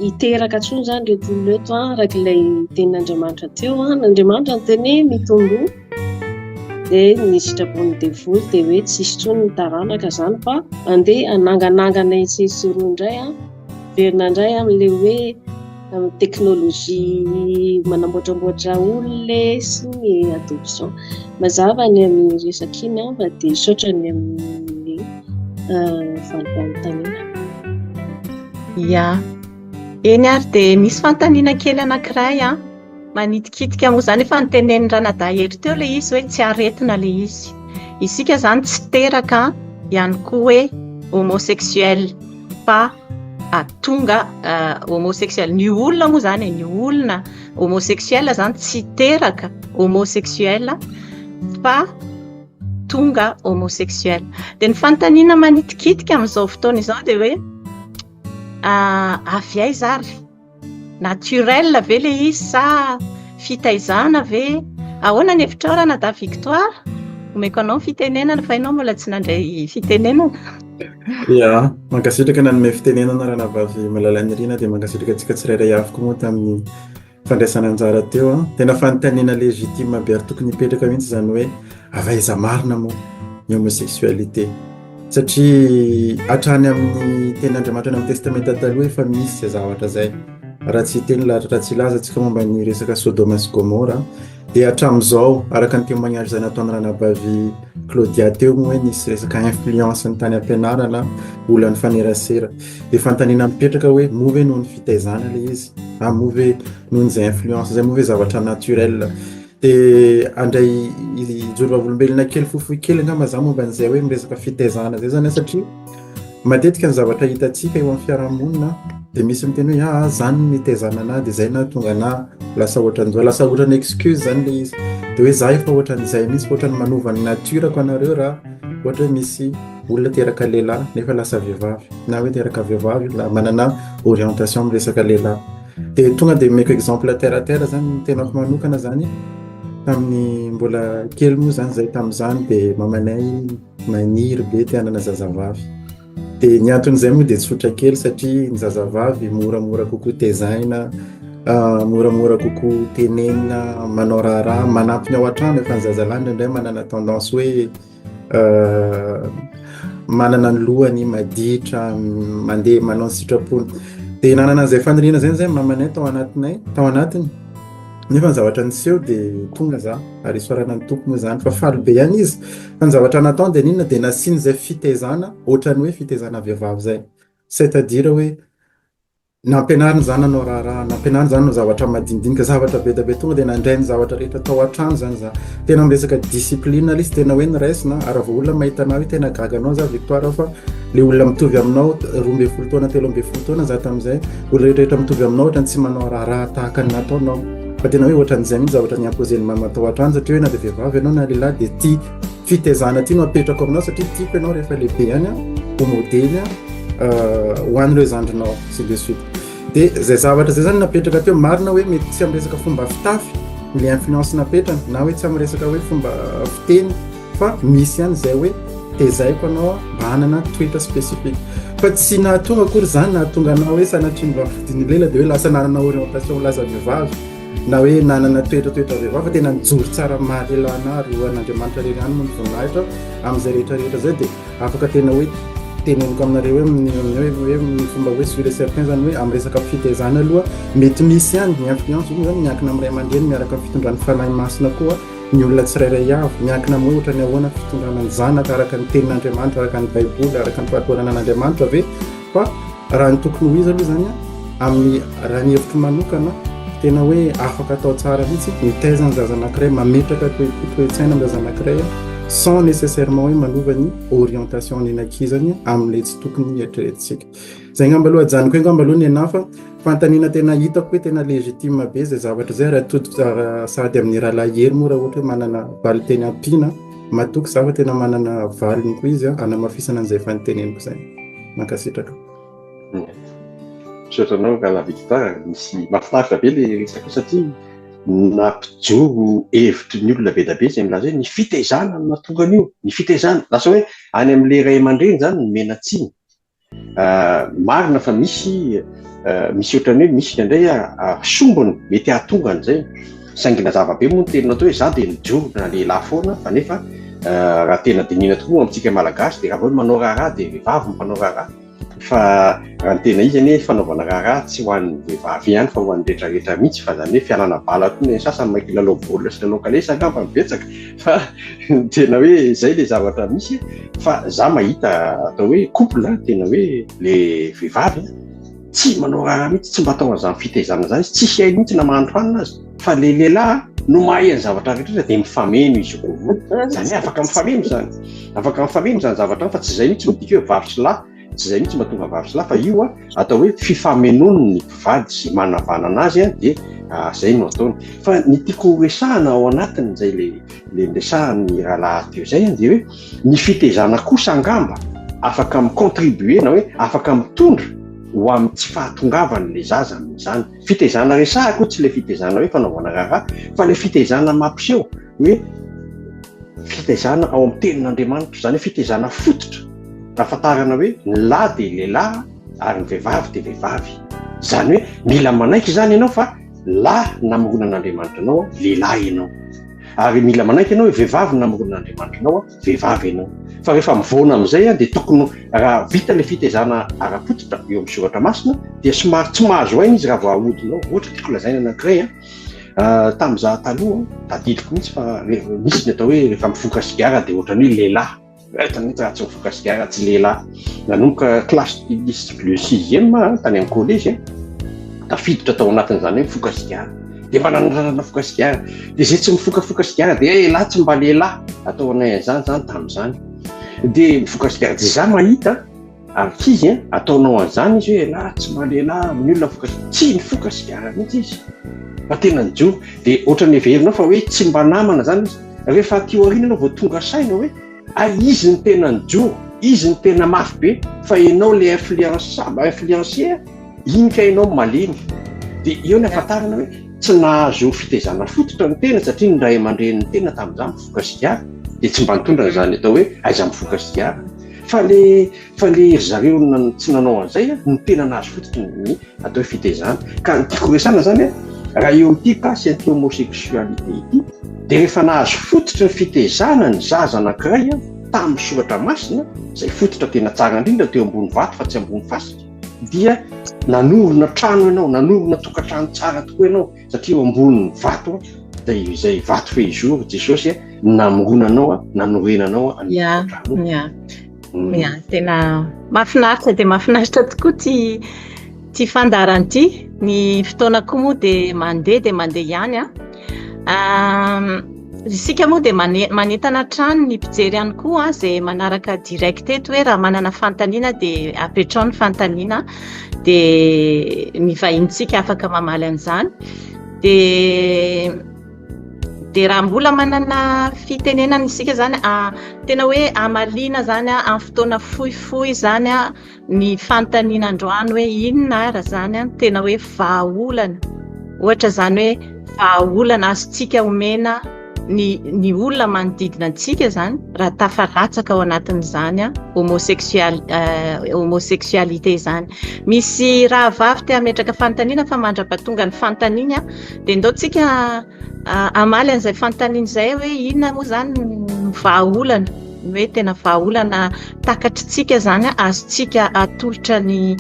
iteraka tsony zany reto olona eto araka ilay tenin'Andriamanitra teo n'Andriamanitra ny teny mitombo dia ny sitrapon'ny devoly dia hoe tsisy tsony ny taranaka zany fa andeha ananganangana itsesiro indray verina indray amin'ilay hoe amin'ny teknôlôjia manamboatramboatra olona sy ny adoption mazava ny amin'ny resaka iny fa dia sotra ny amin'ny valim-panontaniana. Eny ary dia misy fanontaniana kely anankiray manitikitika moa zany efa notenen'ny Ranada hery teo ilay izy hoe tsy aretina ilay izy. Isika zany tsy teraka ihany koa hoe homosexuel fa tonga homosexuel. Ny olona moa zany ny olona homosexuel zany tsy teraka homosexuel fa tonga homosexuel. Dia ny fanontaniana manitikitika amin'izao fotoana izao dia hoe avy aiza ary naturel ve le izy sa fitaizana ve ahoana ny hevitrao Ranada Victoire omeko anao fitenenana fa ianao mbola tsy nandray fitenenana. Mankasitraka nanome fitenenana Ranavavy Malalany Rina dia mankasitraka antsika tsirairay afaka moa tamin'ny fandraisana anjara teo tena fanontaniana legitime be ary tokony hipetraka mihitsy zany hoe avaiza marina moa ny homosexualité satria hatrany amin'ny tenin'Andriamanitra amin'ny testamenta taloha efa misy zavatra zay raha tsy teny lahatra raha tsy lazantsika momba ny resaka Sodoma sy Gomora dia hatramin'izao araka ny témoignage izay nataon'ny Ranavavy Claudia teo moa hoe nisy resaka influence ny tany ampianarana olany fanerasera dia fanontaniana mipetraka hoe move noho ny fitaizana ilay izy move noho nyzay influence zay move zavatra naturel dia andray ijoro vavolombelona kely fofoy kely angamba za momba an'izay hoe miresaka fitaizana zay zany satria matetika ny zavatra hitantsika eo amin'ny fiarahamonina dia misy miteny hoe zany nitaizana anahy dia zay na tonga na lasa ohatran'izao lasa ohatran'ny excuse zany le izy dia hoe za efa ohatran'izay mihitsy ohatran'ny manova ny naturako anareo raha ohatra hoe misy olona teraka lehilahy nefa lasa vehivavy na hoe teraka vehivavy manana orientation miresaka lehilahy dia tonga dia meko exemple terre à terre zany ny tenako manokana zany tamin'ny mbola kely moa zany zay tamin'izany dia mamanay maniry be te hanana zazavavy dia ny anton'izay moa dia tsotra kely satria ny zazavavy moramora kokoa tezaina moramora kokoa tenenina manao raharaha manampy ny ao an-trano efa ny zazalahy indray manana tendance hoe manana ny lohany maditra mandeha manao ny sitrapony dia nanana izay faniriana zay mamanay tao anatiny nefa ny zavatra niseho dia tonga za ary isoarana ny tompo moa zany fa faly be ihany izy fa ny zavatra nataony dia ninona dia nasiany izay fitaizana ohatrany hoe fitaizana vehivavy zay c'est-à-dire hoe nampianariny zany nanao raharaha nampianariny zany no zavatra madinidinika zavatra be da be tonga dia nandray ny zavatra rehetra tao an-trano zany za tena miresaka discipline lisy tena hoe niraisina ary vao olona mahita anao hoe tena gaganao za Victoire fa le olona mitovy aminao 12 taona 13 taona za tamin'izay olona rehetrarehetra mitovy aminao ohatra tsy manao raharaha tahaka ny nataonao fa tena hoe ohatran'izay mihitsy zavatra ny ampozen'ny mamatahotra any satria hoe na dia vehivavy ianao na lehilahy dia tia fitaizana tia no apetrako aminao satria tiako ianao rehefa lehibe any ho modely ho an'ireo zandrinao sy de suite. Dia zay zavatra zay zany napetraka teo marina hoe mety tsy amin'ny resaka fomba fitafy le influence napetrana na hoe tsy amin'ny resaka hoe fomba fiteny fa misy ihany zay hoe tezaiko anao mba hanana toetra spécifique fa tsy nahatonga akory zany nahatonga anao hoe sanatriny vavy lela dia hoe lasa nanana orientation laza vehivavy na hoe nanana toetra vehivavy fa tena nijory tsara mahalelana ry an'Andriamanitra rery any no nivonahitra amin'izay rehetrarehetra zay dia afaka tena hoe teneniko aminareo hoe fomba hoe sur et certain zany hoe amin'ny resaka fitaizana aloha mety misy ihany ny influence io zany miankina amin'ny ray aman-dreny miaraka amin'ny fitondran'ny fanahy masina koa ny olona tsirairay avy miankina amin'ny ohatra ny ahoana fitondrana ny zanaka araka ny tenin'Andriamanitra araka ny baiboly araka ny fahatoranan'Andriamanitra ve fa raha ny tokony ho izy aloha zany amin'ny raha ny hevitro manokana tena hoe afaka atao tsara mihitsy mitaiza ny zaza anankiray mametraka toe-tsaina amin'ny zaza anankiray sans nécessairement hoe manova ny orientation ny ankizany amin'ilay tsy tokony eritreretintsika. Zay ngamba aloha ajaniko hoe ngamba aloha ny anafa fantaniana tena hitako hoe tena legitime be zay zavatra zay raha toto sady amin'ny rahalahy hery moa raha ohatra hoe manana valy teny ampiana matoky za fa tena manana valiny koa izy anamafisana an'izay efa niteneniko zay mankasitraka. Sotranao Kala Victoire misy mahafinaritra be le resaka satria nampijoro hevitry ny olona be da be zay milaza hoe ny fitaizana no nahatonga an'io, ny fitaizana lasa hoe any amin'le ray aman-dreny zany ny menatsiny. Marina fa misy ohatrany hoe misy indray sombony mety hahatonga an'izay saingina zavabe moa ny tenina atao hoe za dia nijoro na lehilahy foana fa nefa raha tena dinina tokoa amintsika malagasy dia raha hoe manao raharaha dia vehivavy mpanao raharaha fa raha ny tena izy anie fanaovana raharaha tsy ho an'ny vehivavy ihany fa ho an'ny rehetrarehetra mihitsy fa zany hoe fialana bala toy ny sasany maky lalao baolina sy lalao kalesa angamba mibetsaka fa tena hoe zay le zavatra misy fa za mahita atao hoe couple tena hoe le vehivavy tsy manao raharaha mihitsy tsy mba atao an'izany fitaizana zany tsisy hay mihitsy na mahandro hanina azy fa le lehilahy no mahay ny zavatra rehetra dia mifameno izy koa zany afaka mifameno zany zavatra fa tsy zay mihitsy midika hoe vavy sy lahy tsy zay mihitsy mahatonga vavy sy lahy fa io atao hoe fifamenony ny mpivady sy manavanana azy dia zay no ataony fa ny tiako resahana ao anatiny zay le resahany rahalahy teo zay dia hoe ny fitaizana kosa angamba afaka micontribuer na hoe afaka mitondra ho amin'ny tsy fahatongavany le zaza amin'izany fitaizana resahako tsy le fitaizana hoe fanaovana raharaha fa le fitaizana mampiseho hoe fitaizana ao amin'ny tenin'Andriamanitra zany hoe fitaizana fototra ahafantarana hoe ny lahy dia lehilahy ary ny vehivavy dia vehivavy zany hoe mila manaiky zany ianao fa lahy namoronan'Andriamanitra anao lehilahy ianao ary mila manaiky ianao hoe vehivavy namoronan'Andriamanitra anao vehivavy ianao fa rehefa mivoana amin'izay dia tokony raha vita le fitaizana ara-pototra eo amin'ny soratra masina dia somary tsy mahazo aina izy raha vao ahodinao ohatra tiako lazaina anankiray tamin'izaho taloha tadidiko mihitsy fa misy ny atao hoe rehefa mifoka sigara dia ohatran'ny hoe lehilahy rehetanitsy raha tsy mifoka sigara tsy lehilahy nanomboka classe le 6e tany amin'ny collège tafiditra tao anatin'izany hoe mifoka sigara dia mba nanarana mifoka sigara dia zay tsy mifokafoka sigara dia lehilahy tsy mba lehilahy ataonay an'izany zany tamin'izany dia mifoka sigara dia za mahita ankizy ataonao an'izany izy hoe lehilahy tsy mba lehilahy amin'ny olona mifoka tsy mifoka sigara mihitsy izy fa tena nijoro dia ohatran'ny heverinao fa hoe tsy mba namana zany izy rehefa tio aoriana anao vao tonga saina hoe izy ny tena nijoro izy ny tena mafy be fa ianao le influencier iny ka ianao malemy dia eo ny ahafantarana hoe tsy nahazo fitaizana fototra ny tena satria ny ray aman-dreniny tena tamin'izany mifoka sigara dia tsy mba nitondra zany atao hoe aiza mifoka sigara fa le zareo tsy nanao an'izay ny tena nahazo fototra ny atao hoe fitaizana ka ny tiako resana zany raha eo amin'ity kasy anty homosexualité ity dia rehefa nahazo fototra ny fitaizana ny zaza anankiray tamin'ny soratra masina izay fototra tena tsara indrindra teo ambony vato fa tsy ambony fasika dia nanorona trano ianao nanorona tokantrano tsara tokoa ianao satria eo ambony vato dia izay vato fehizory Jesosy namoronanao nanorenanao tena mahafinaritra dia mahafinaritra tokoa ty fandaranty ny fotoana koa moa dia mandeha ihany isika moa dia manentana trano ny mpijery ihany koa izay manaraka direct eto hoe raha manana fantaniana dia apetrao ny fantaniana dia ny vahintsika afaka mamaly an'izany dia raha mbola manana fitenenana isika zany tena hoe amaliana zany amin'ny fotoana fohifohy zany ny fanontaniana androany hoe inona ara zany tena hoe vahaolana, ohatra zany hoe vahaolana azontsika omena ny olona manodidina antsika zany raha tafalatsaka ao anatin'izany homosexualité zany. Misy raha vavy te hametraka fanontaniana fa mandrapatonga ny fanontaniana dia ndaotsika amaly an'izay fanontaniana izay hoe inona moa zany vahaolana, hoe tena vahaolana takatritsika zany azontsika atolotra ny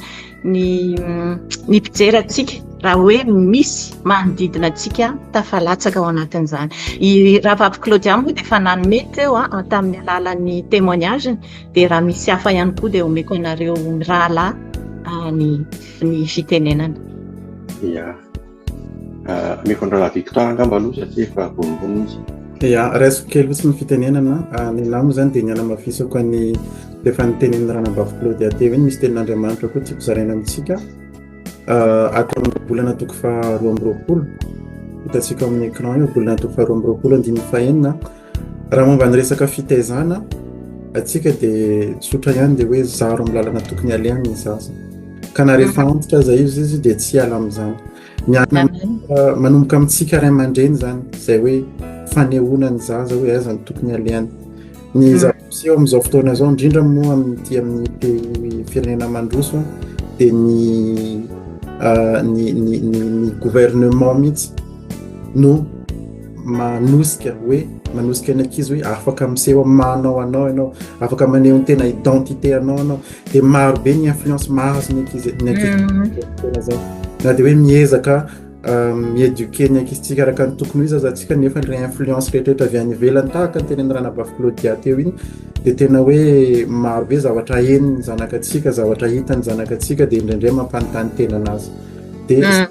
mpijery antsika raha hoe misy manodidina antsika tafalatsaka ao anatin'izany. I Ravavy Claudia moa dia efa nanome teo tamin'ny alalan'ny témoignage dia raha misy hafa ihany koa dia omeko anareo rahalahy ny fitenenana. Ia, meko andrala Victoire angamba aloha satria efa vonivony izy. Ia, resiko kely fotsiny fitenenana ny lamo zany dia niala mafisako ny efa nitenenina Ranambavy Claudia teo iny misy tenin'Andriamanitra koa tsy mpizaraina amintsika atao bolana toko fa 12 hitantsika amin'ny écran io bolana toko fa 12 raha momba ny resaka fitaizana atsika dia tsotra ihany dia hoe zaro amin'ny lalana tokony alehan'ny ny zaza ka na rehefa antitra zay izy dia tsy hiala amin'izany miana manomboka amintsika ray aman-dreny zany izay hoe fanehoana ny zaza hoe aiza ny tokony alehany ny zavampiseho amin'izao fotoana izao indrindra moa amin'ny firenena mandroso dia ny gouvernement mihitsy no manosika ny ankizy hoe afaka miseho manao anao afaka maneho ny tena identité anao dia maro be ny influence mahazo ny ankizy na dia hoe miezaka mieduquer ny ankizitsika araka ny tokony izy azantsika nefa ny influence rehetrarehetra avy any ivelany tahaka ny tenen'ny Ranambavy Claudia teo iny dia tena hoe maro be zavatra heniny zanakatsika, zavatra hitany zanakatsika dia indraindray mampanontany tena anazy dia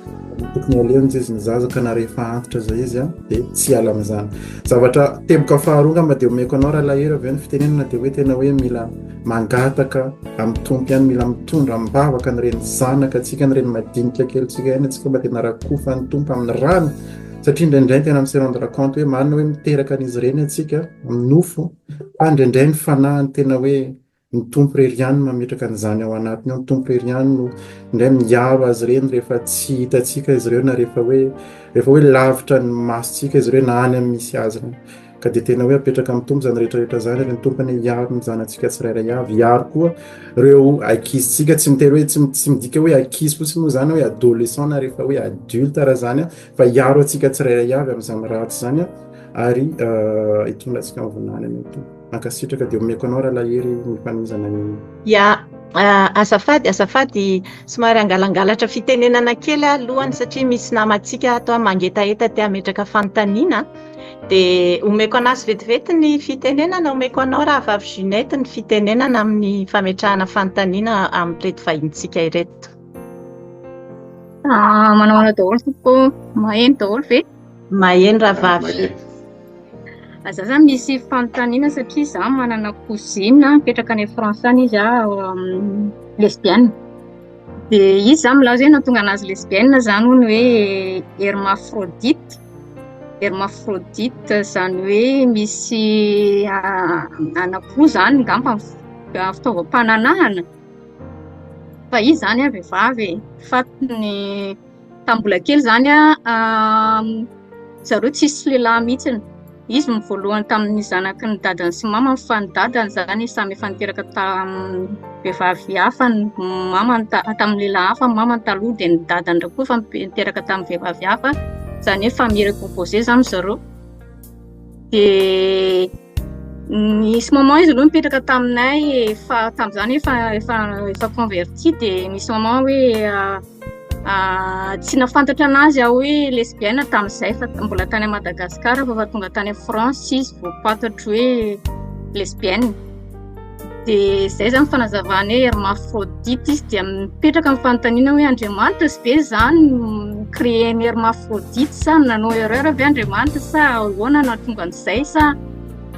tokony alehony izy ny zaza ka na rehefa antitra zay izy dia tsy ala amin'izany. Zavatra teboka faharoa ngamba dia omeko anao raha lahery avy any fitenenana dia hoe tena hoe mila mangataka amin'ny tompo ihany, mila mitondra mibavaka nyreny zanakatsika nyreny madinika kelitsika ihany atsika mba tena rakofa ny tompo amin'ny rano satria indraindray tena amin'ny se rendre compte hoe marina hoe miteraka an'izy ireny atsika amin'ny nofo fa indraindray ny fanahiny tena hoe ny tompo reriany mametraka an'izany ao anatiny ao, ny tompo reriany no indray miaro azy ireny rehefa tsy hitatsika izy ireo na rehefa hoe lavitra ny masontsika izy ireo na any amin'ny misy azy ka dia tena hoe apetraka amin'ny tompo zany rehetrarehetra zany ny tompony hiaro ny zanantsika tsirairay avy, hiaro koa ireo ankizitsika tsy mitery hoe tsy midika hoe ankizy fotsiny moa zany hoe adolescent na rehefa hoe adulte raha zany fa hiaro atsika tsirairay avy amin'izany ratsy zany ary hitondra atsika mivonany amin'ny tompo. Mankasitraka dia omeko anao raha lahery mifanizana ny azafady somary angalangalatra fitenenana kely alohany satria misy namantsika atao mangetaeta te hametraka fanontaniana dia omeko anazy vetivety ny fitenenana, omeko anao raha vavy Ginette ny fitenenana amin'ny fametrahana fanontaniana amin'ny reto vahintsika ireto. Manao daholo tompoko maheno daholo ve? Maheno raha vavy. Za zany misy fanontaniana satria za manana cousine mipetraka any France any izy lesbienne dia izy za milaza hoe nahatonga anazy lesbienne zany hono hoe hermaphrodite zany hoe misy anakiroa zany ngamba fitaovam-pananahana fa izy zany vehivavy fatiny tambola kely zany zareo tsisy lehilahy mihitsy. Izy voalohany tamin'ny zanaky ny dadany sy mamany fa ny dadany zany samy efa niteraka tamin'ny vehivavy hafa, ny mamany tamin'ny lehilahy hafa, ny mamany taloha dia ny dadany ndray koa efa niteraka tamin'ny vehivavy hafa, zany hoe famille recomposée zany zareo. Dia misy moment izy aloha mipetraka taminay tamin'izany efa converti dia misy moment hoe tsy nafantatra anazy aho hoe lesbienne tamin'izay fa mbola tany Madagascar fa tonga tany France izy voapatatra hoe lesbienne dia zay zany fanazavany hoe hermaphrodite izy dia mipetraka amin'ny fanontaniana hoe Andriamanitra sy ve zany créé ny hermaphrodite sa nanao erreur ve Andriamanitra sa ahoana nahatonga an'izay sa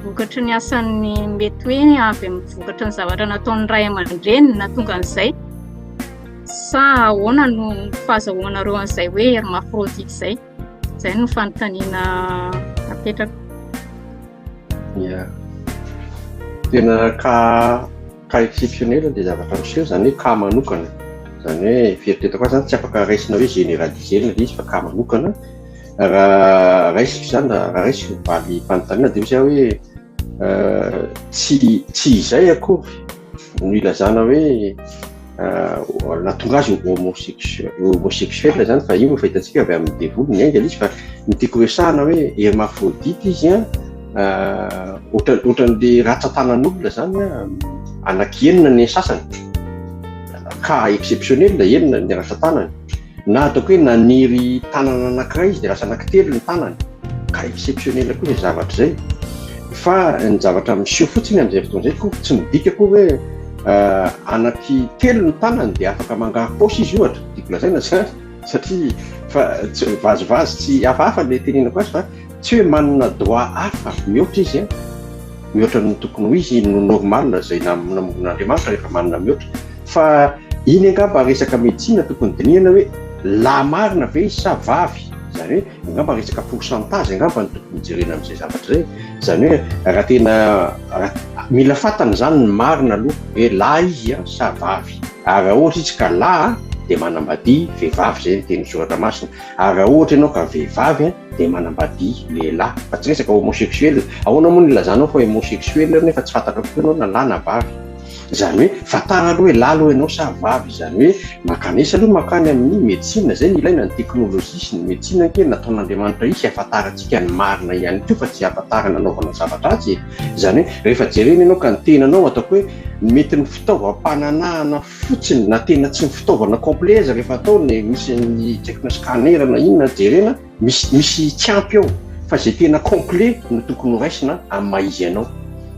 vokatry ny asan'ny mety hoe avy amin'ny vokatry ny zavatra nataon'ny ray aman-dreny nahatonga an'izay sa ahoana no fahazahoanareo an'izay hoe hermaphrodite izay. Zay no fanontaniana apetraka. Ia. Tena ka exceptionnel dia zavatra miseho zany hoe ka manokana. Zany hoe fieritreretako zany tsy afaka raisina hoe généraliser na izy fa ka manokana. Raha raisiko zany raha raisiko valy fanontaniana dia misy hoe tsy izay akory no ilazana hoe natonga azy homosexuel zany fa io fahitantsika avy amin'ny devolo ny aingana izy fa ny tiako resahana hoe hermaphrodite izy ohatran'le ratsan-tanan'olona zany anaky-enina ny sasany ka exceptionnel enina ny ratsan-tanany na ataoko hoe naniry tanana anankiray izy dia lasa anankitelo ny tanany ka exceptionnel koa ny zavatra zay fa ny zavatra miseho fotsiny amin'izay fotoana zay koa tsy midika koa hoe anaky telo ny tanany dia afaka mangary paosy izy ohatra tiako lazaina zany satria fa vazivazy tsy hafahafa le tenenako azy fa tsy hoe manana droit hafa mihoatra izy mihoatra ny tokony ho izy no normal zay namon'Andriamanitra rehefa manana mihoatra fa iny angamba resaka médecine tokony dinihana hoe la marina ve izy sa vavy zany hoe angamba resaka pourcentage angamba ny tokony jerena amin'izay zavatra zay zany hoe raha tena mila fantany zany ny marina aloha hoe la izy sa vavy ary raha ohatra izy ka la dia manambady vehivavy zay ny teny soratra masina ary raha ohatra ianao ka vehivavy dia manambady lehilahy fa tsy resaka homosexuel ahoana moa ny ilazanao fa homosexuel nefa tsy fantatra koa ianao na lahy na vavy zany hoe fatara aloha hoe lahy aloha ianao sa vavy zany hoe makanesa aloha makany amin'ny médecine zay ny ilaina ny teknôlôjia sy ny médecine ke nataon'Andriamanitra izy hafantarantsika ny marina ihany koa fa tsy hafantarana anaovana zavatra azy zany hoe rehefa jerena ianao ka ny tenanao ataoko hoe mety ny fitaovam-pananahana fotsiny na tena tsy ny fitaovana complet aza rehefa atao ny misy ny tsaikona scanner na inona jerena misy tsy ampy ao fa zay tena complet no tokony raisina amin'ny maizy ianao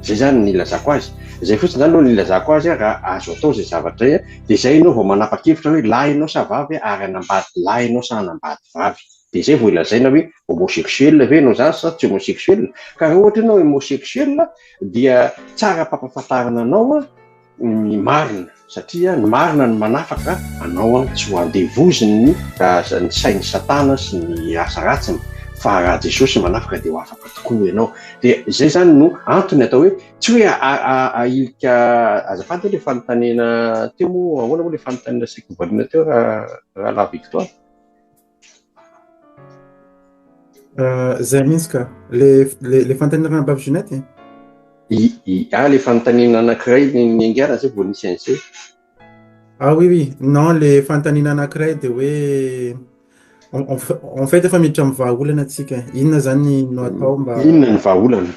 zay zany ny ilazako azy zay fotsiny zany aloha ny ilazako azy raha azo atao zay zavatra zay dia zay ianao vao manapa-kevitra hoe lahy ianao sa vavy ary anambady lahy ianao sa anambady vavy dia zay vao ilazaina hoe homosexuel ve ianao zany sa tsy homosexuel ka raha ohatra ianao homosexuel dia tsara pampafantarana anao ny marina satria ny marina ny manafaka anao tsy ho andevoziny ny sainy satana sy ny asa ratsiny fa raha Jesosy manafaka dia ho afaka tokoa ianao dia zay zany no antony atao hoe tsy hoe ailika azafady le fanontaniana teo moa ahoana moa le fanontaniana saiko valiana teo raha la Victoire zay mihitsy ka le fanontaniana Bab Ginette le fanontaniana anankiray ny angara zay vao nisy an'izay oui non le fanontaniana anankiray dia hoe en fait efa miditra amin'ny vahaolana atsika inona zany no atao mba inona ny vahaolana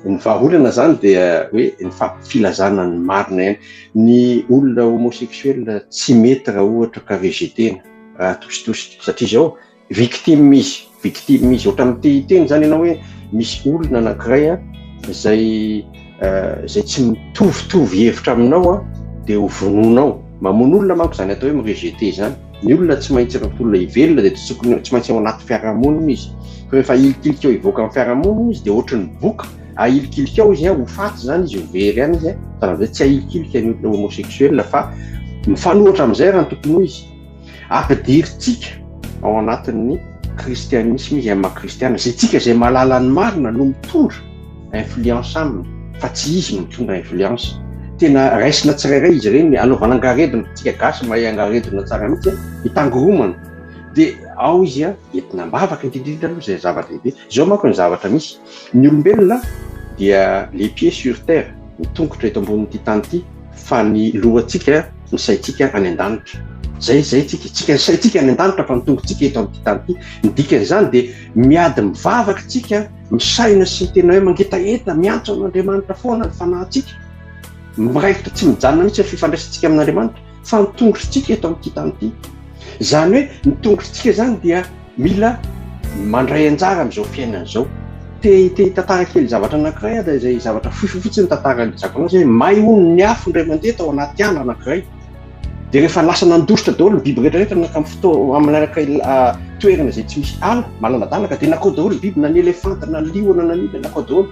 ny vahaolana zany dia hoe ny fampifilazana ny marina ihany ny olona homosexuel tsy mety raha ohatra ka rejetena raha tositositra satria zao victime izy ohatra amin'ity teny zany ianao hoe misy olona anankiray zay tsy mitovitovy hevitra aminao dia ho vononao mamono olona manko zany atao hoe mirejete zany ny olona tsy maintsy olona ivelona dia tsy maintsy ao anaty fiarahamonina izy fa rehefa ilikilika ao ivoaka amin'ny fiarahamonina izy dia ohatra ny boka ailikilika ao izy ho faty zany izy ho very any izy saran'izay tsy ailikilika ny olona homosexuel fa mifanohitra amin'izay raha ny tokony ho izy ampidiritsika ao anatin'ny kristianisme izy amin'ny maha-kristiana zay tsika zay mahalala ny marina no mitondra influence aminy fa tsy izy mitondra influence tena raisina tsirairay izy ireny anaovana angaredona tsika gasy mahay angaredona tsara mihitsy hitangoromana dia ao izy entina mbavaka indrindrindra aloha zay zavatra lehibe zao manko ny zavatra misy ny olombelona dia les pieds sur terre mitongotra eto ambonin'ity tany ity fa ny lohantsika ny saintsika any an-danitra zay tsika saintsika any an-danitra fa nitongotsika eto amin'ity tany ity ny dikan'izany dia miady mivavaka tsika misaina sy ny tena hoe mangetaeta miantso amin'Andriamanitra foana ny fanahintsika miraikitra tsy mijanona mihitsy fifandraisantsika amin'Andriamanitra fa nitongotritsika eto amin'ity tany ity zany hoe nitongotritsika zany dia mila mandray anjara amin'izao fiainana izao te tantara kely zavatra anankiray dia izay zavatra fotsiny tantara lizako anazy hoe mahay ono ny afo indray mandeha tao anaty ala anankiray dia rehefa lasa nandositra daholo ny biby rehetrarehetra amin'anakay toerana izay tsy misy ala malanadalaka dia nakao daholo ny biby na ny elefanta na ny liona na nila nakao daholo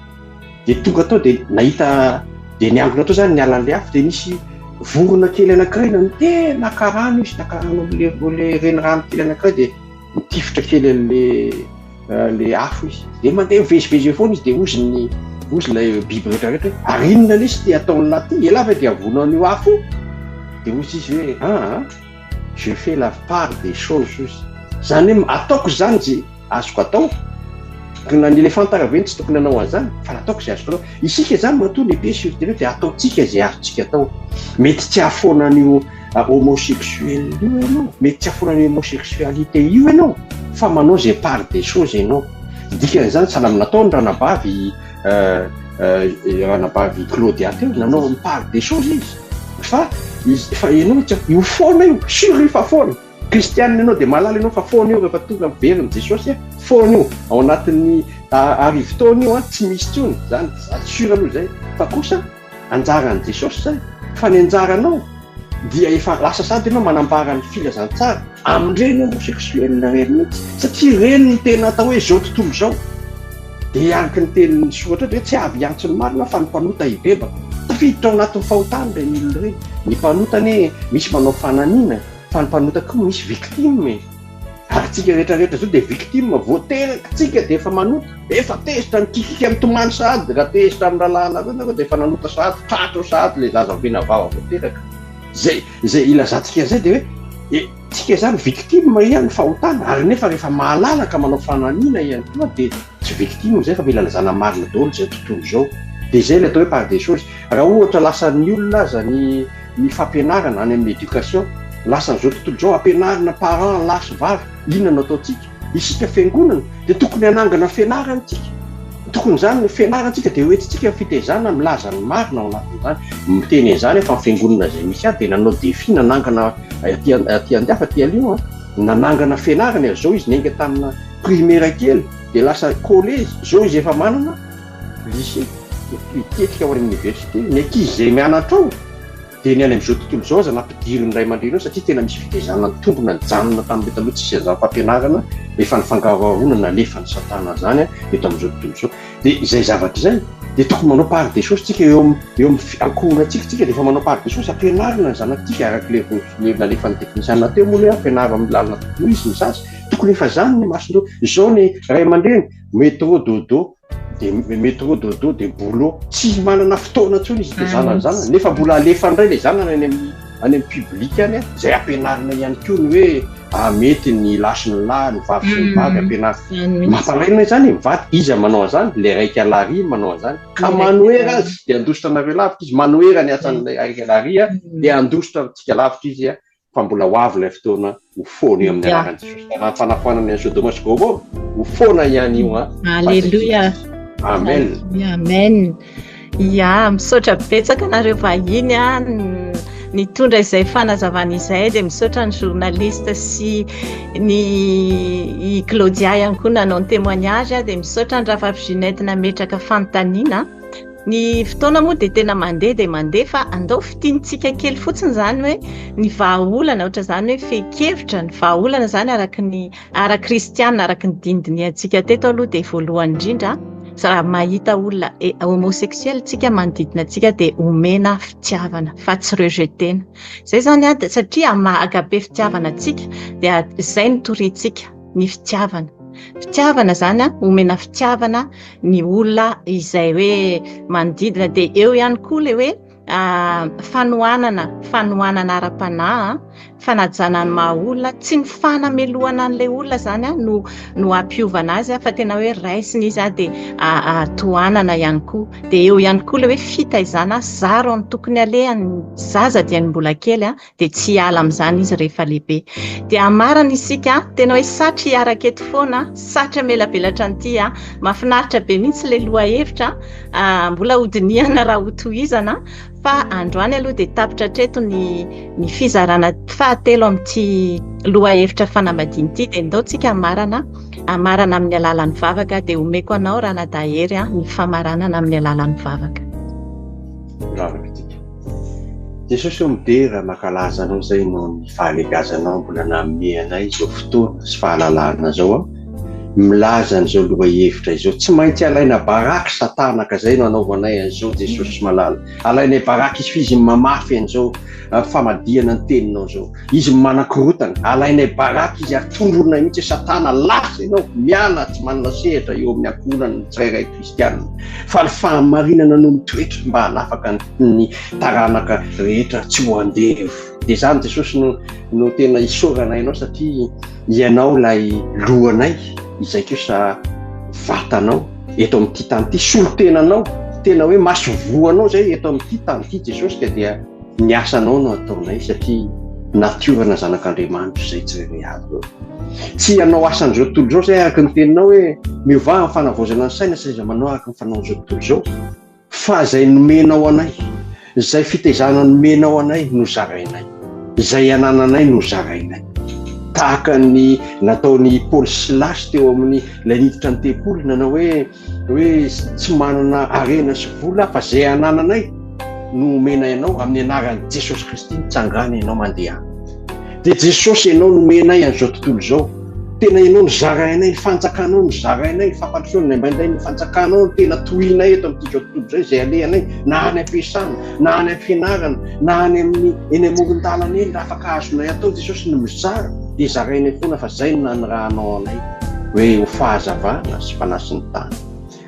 dia tonga tao dia nahita dia niangona tao zany ny alan'ilay afo dia nisy vorona kely anankiray na tena karano izy nakarano le renirano kely anankiray dia mitifitra kely le afo izy de mandeha mivezivezy foana izy de ozy lay biby rehetrarehetra ary inona lesy te ataony laty elava de avonan'io afo de ozy izy hoe je fais la part des choses izy zany hoe ataoko zany zay azoko atao na ny elefanta raveny tsy tokony anao an'izany fa nataoko zay azoko atao isika zany matoa lehibe surtenue de ataotsika zay azontsika atao mety tsy ahafonan'io homosexuel io ianao mety tsy ahafonan'io homosexualité io ianao fa manao zay part des choses ianao dikan'izany salamy nataony ranabavy Claudia teo nanao part des choses izy fa ianao io foana io sur io fa foana kristianina ianao de malala ianao fa foana io rehefa tonga miveriny Jesosy foana io ao anatin'ny arivo-taona io tsy misy tsony zany sur aloha zay fa kosa anjaran'i Jesosy zay fa ny anjaranao dia efa lasa sady ianao manambara ny filazantsara amin'ireny homosexuel reny mihitsy satria reny ny tena atao hoe zao tontolo zao de araka ny tenin'ny soratra hoe tsy avy antsony marina fa ny mpanota hibebaka tafiditra ao anatin'ny fahotany le milona reny ny mpanotany misy manao fananina fa ny mpanota koa misy victime ary tsika rehetrarehetra zao de victime voateraka tsika de efa manota efa tezitra mikikika amin'ny tomany sady raha tezitra amin'ny ralana reny de efa nanota sady tratra sady le zaza vina vava voateraka zay ilazantsika zay de hoe tsika zany victime ihany fahotana ary nefa rehefa mahalalaka manao fananina ihany koa de tsy victime zay fa mila lazana marina daholo zay tontolo zao de zay le atao hoe par des choses raha ohatra lasan'ny olona aza ny fampianarana any amin'ny éducation lasan'izao tontolo zao ampianarina parent lasy vavy inona no ataotsika isika fiangonana de tokony hanangana fianarantsika tokony zany fianarantsika de hoentsika fitezana milaza ny marina ao anatin'izany miteny izany fa fiangonana zay misy de nanao défi nanangana aty andiafa aty alio nanangana fianarana zao izy nenga tamina primaire kely de lasa collège zao izy efa manana lycée itetika ao amin'ny université ny ankizy zay mianatra ao de ny any am'izao tontolo zao aza nampidiriny ray aman-dreny satria tena misy fitezana tombona ny janona tamin'ny taloha tsy azam-pampianarana efa ny fangaroarona nalefa ny satana zany eto am'izao tontolo zao de zay zavatra zay de tokony manao part des choses tsika eo ankohona tsika de efa manao part des choses ampianarina ny zanatsika araky le nalefa ny teknisiana teo moa hoe ampianarina amin'ny lalina tontolo izy ny sasy tokony efa zany ny masondreo zao ny ray aman-dreny métro dodo de boulot tsy manana fotoana tsony izy de zanany nefa mbola alefa indray le zanany any amin'ny public any zay ampianarina ihany koa ny hoe mety ny lasy ny lahy ny vavy sy ny vavy ampianarina mampalaina zany mivady izy manao an'izany le raiky alary manao an'izany ka manoera azy de andositra anareo lavitra izy manoera ny asan'ilay raiky alary de andositra antsika lavitra izy fa mbola ho avy ilay fotoana ho foana eo amin'ny anaran'i Jesosy raha fanafoanany any Sodoma sy Gomora ho foana ihany io Alleluia. Amen. Amen. Ya, misaotra betsaka nareo vahiny nitondra izay fanazavana izay de misaotra ny journaliste sy ny Claudia ihany koa nanao ny témoignage de misaotra ny Ravavy Ginette nametraka fanontaniana. Ny fotoana moa de tena mandeha fa andao fitinitsika kely fotsiny zany hoe ny vahaolana ohatra zany hoe fehi-kevitra ny vahaolana zany ara kristianina araky ny dindiny antsika teto aloha de voalohany indrindra raha mahita olona homosexuel tsika manodidina atsika de omena fitiavana fa tsy rejetena zay zany satria mahagabe fitiavana atsika de zay ny torintsika ny fitiavana zany omena fitiavana ny olona izay hoe manodidina de eo ihany koa le hoe fanohanana ara-panahy fanajana ny maha olona tsy mifanamelohana an'ilay olona zany no ampiovana azy fa tena hoe raisiny izy de tohanana ihany koa de eo ihany koa le hoe fitaizana zaro ny tokony alehany zaza dia ny mbola kely de tsy hiala amin'izany izy rehefa lehibe de amarana isika tena hoe satry hiaraketo foana satry amelabelatra an'ity mahafinaritra be mihitsy le loha hevitra mbola hodiniana raha ho tohizana fa androany aloha de tapitra treto ny fizarana fahatelo amin'ity loha hevitra fanambadiana ity de ndaotsika amarana amin'ny alalan'ny vavaka de omeko anao raha nadahery ny famaranana amin'ny alalan'ny vavaka. Jesosy midera makalaza anao zay no ny fahalegazanao mbola nameanay zao fotoana sy fahalalana zao milaza an'izao lohahevitra izao, tsy maintsy alaina baraky satanaka zay no anaovanay an'izao Jesosy malala, alainay baraky izy fizy mamafy an'izao famadiana ny teninao zao, izy manakorotana, alainay baraky izy ary tondronay mihitsy satana lasa ianao miala tsy manana sehatra eo amin'ny ankonany tsirairay kristianina, fa ny fahamarinana no mitoetra mba hanafaka ny taranaka rehetra tsy ho andevo. Dia zany Jesosy no tena isaoranay ianao satria ianao lay lohanay izay kosa vatanao eto amin'ity tany ity, solo-tenanao tena hoe masovoanao zay eto amin'ity tany ity Jesosy, ka dia ny asanao no ataonay satria natiorana zanak'Andriamanitra zay tsirairay avy. Tsy ianao asan'izao tontolo zao zay araka ny teninao hoe miova amin'ny fanavaozana ny saina saiza manao araka ny fanaon'izao tontolo zao, fa zay nomenao anay, zay fitaizana nomenao anay no zarainay, zay anananay no zarainay, tahaka ny nataony Paoly Silasy teo amin'ny ilay niditra ny tempoly, nanao hoe tsy manana arena sy vola fa zay anananay no omena ianao amin'ny anaran'i Jesosy Kristy mitsangana ianao mandeha. Dia Jesosy ianao nomenay an'izao tontolo zao, tena ianao no zarainay, ny fanjakanao no zarainay, ny fampandrosoana indraindray ny fanjakanao no tena tohinay eto amin'ity zao tontolo zay, izay alehanay na any am-piasana na any am-fianarana na any amin'ny eny amoron-dalana eny, raha afaka azonay atao Jesosy no mizara, dia zarainay foana fa zay no nanirahanao anay hoe ho fahazavana sy fanasiny tany.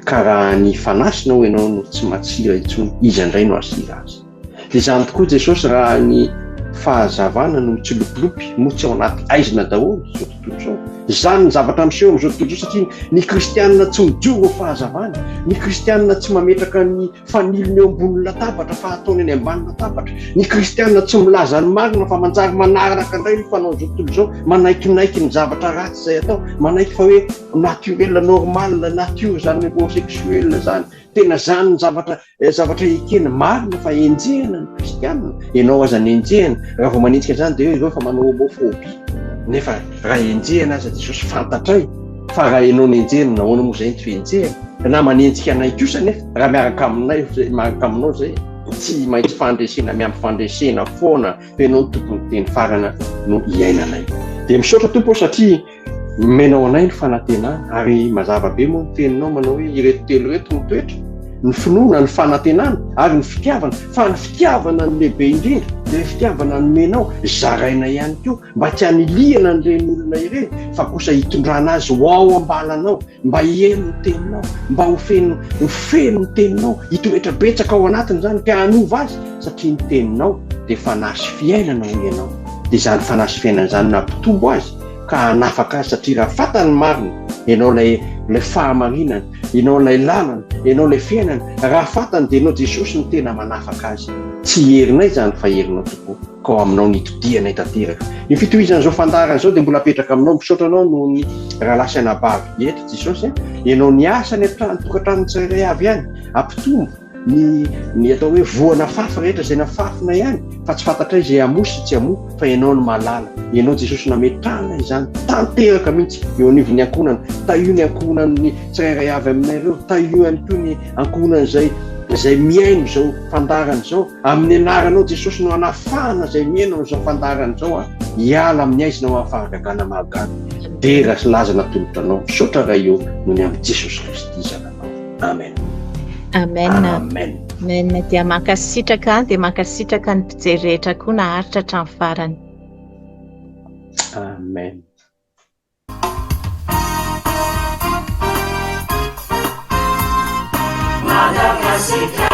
Ka raha ny fanasinao ianao no tsy matsira intsony, izy indray no asira azy. Dia zany tokoa Jesosy raha ny fahazavana no mitsilopilopy motsy ao anaty aizina daholo zao tontolo zao, zany ny zavatra miseho amin'izao tontolo zao, satria ny kristianina tsy mijoro ao fahazavana, ny kristianina tsy mametraka ny faniliny eo ambony latabatra fa ataony any ambany latabatra, ny kristianina tsy milaza ny marina fa manjary manaraka indray ny fanao zao tontolo zao, manaikinaiky ny zavatra ratsy zay atao, manaiky fa hoe naturel normal nature zany homosexuel zany, tena zany ny zavatra ekena marina fa enjehana ny kristianina. Ianao aza ny enjehana, raha vao manitsika zany dia ireo fa manao homofobia, nefa raha enjehana aza Jesosy fantatray, fa raha ianao ny enjehana nahoana moa zay ny fienjehana, na manenjika anay kosa nefa raha miaraka aminao zay tsy maintsy fandresena, miampy fandresena foana ianao tompony teny farana no iainanay. Dia misaotra tompo satria menao anay ny fanantenana, ary mazava be moa ny teninao manao hoe ireto telo reto ny toetra, ny finoana, ny fanantenana ary ny fitiavana, fa ny fitiavana ny lehibe indrindra dia fitiavana nomenao zaraina ihany koa, mba tsy haniliana n'ireny olona ireny fa kosa hitondrana azy ho ao ambalanao, mba hieno ny teninao, mba ho feno ny teninao, hitoetra betsaka ao anatiny zany, ka hanova azy satria ny teninao dia fanasy fiainana ho ianao. Dia zany fanasy fiainana zany nampitombo azy ka hanafaka azy, satria raha fatany marina ianao lay fahamarinana, ianao lay lalana, ianao lay fiainana, raha fatany dia ianao Jesosy no tena manafaka azy. Tsy herinay zany fa herinao tokoa, ka ao aminao nitodianay tanteraka. Ny fitohizan'izao fandarana izao dia mbola apetraka aminao, misaotra anao noho ny raha lasa nabavy eto Jesosy, ianao niasa ny tokantrano tsirairay avy ihany, ampitombo ny atao hoe voana fafy rehetra izay nafafina ihany, fa tsy fantatray izay amosy tsy amo, fa ianao no malala, ianao Jesosy nametrana izany tanteraka mihitsy eo anivon'ny ankonana, taio ny ankonan'ny tsirairay avy aminay ireo, taio ihany koa ny ankonana izay miaino izao fandarana izao, amin'ny anaranao Jesosy no hanafahana izay miaino amin'izao fandarana izao, hiala amin'ny aizina ho afarakagana mahagaga, dera sy laza natolotra anao, misaotra raha eo noho ny amin'ny Jesosy Kristy zananao. Amen. Amen. Amen. Dia mankasitraka ny mpijery rehetra koa naharitra hatramin'ny farany. Amen. Madagasikara.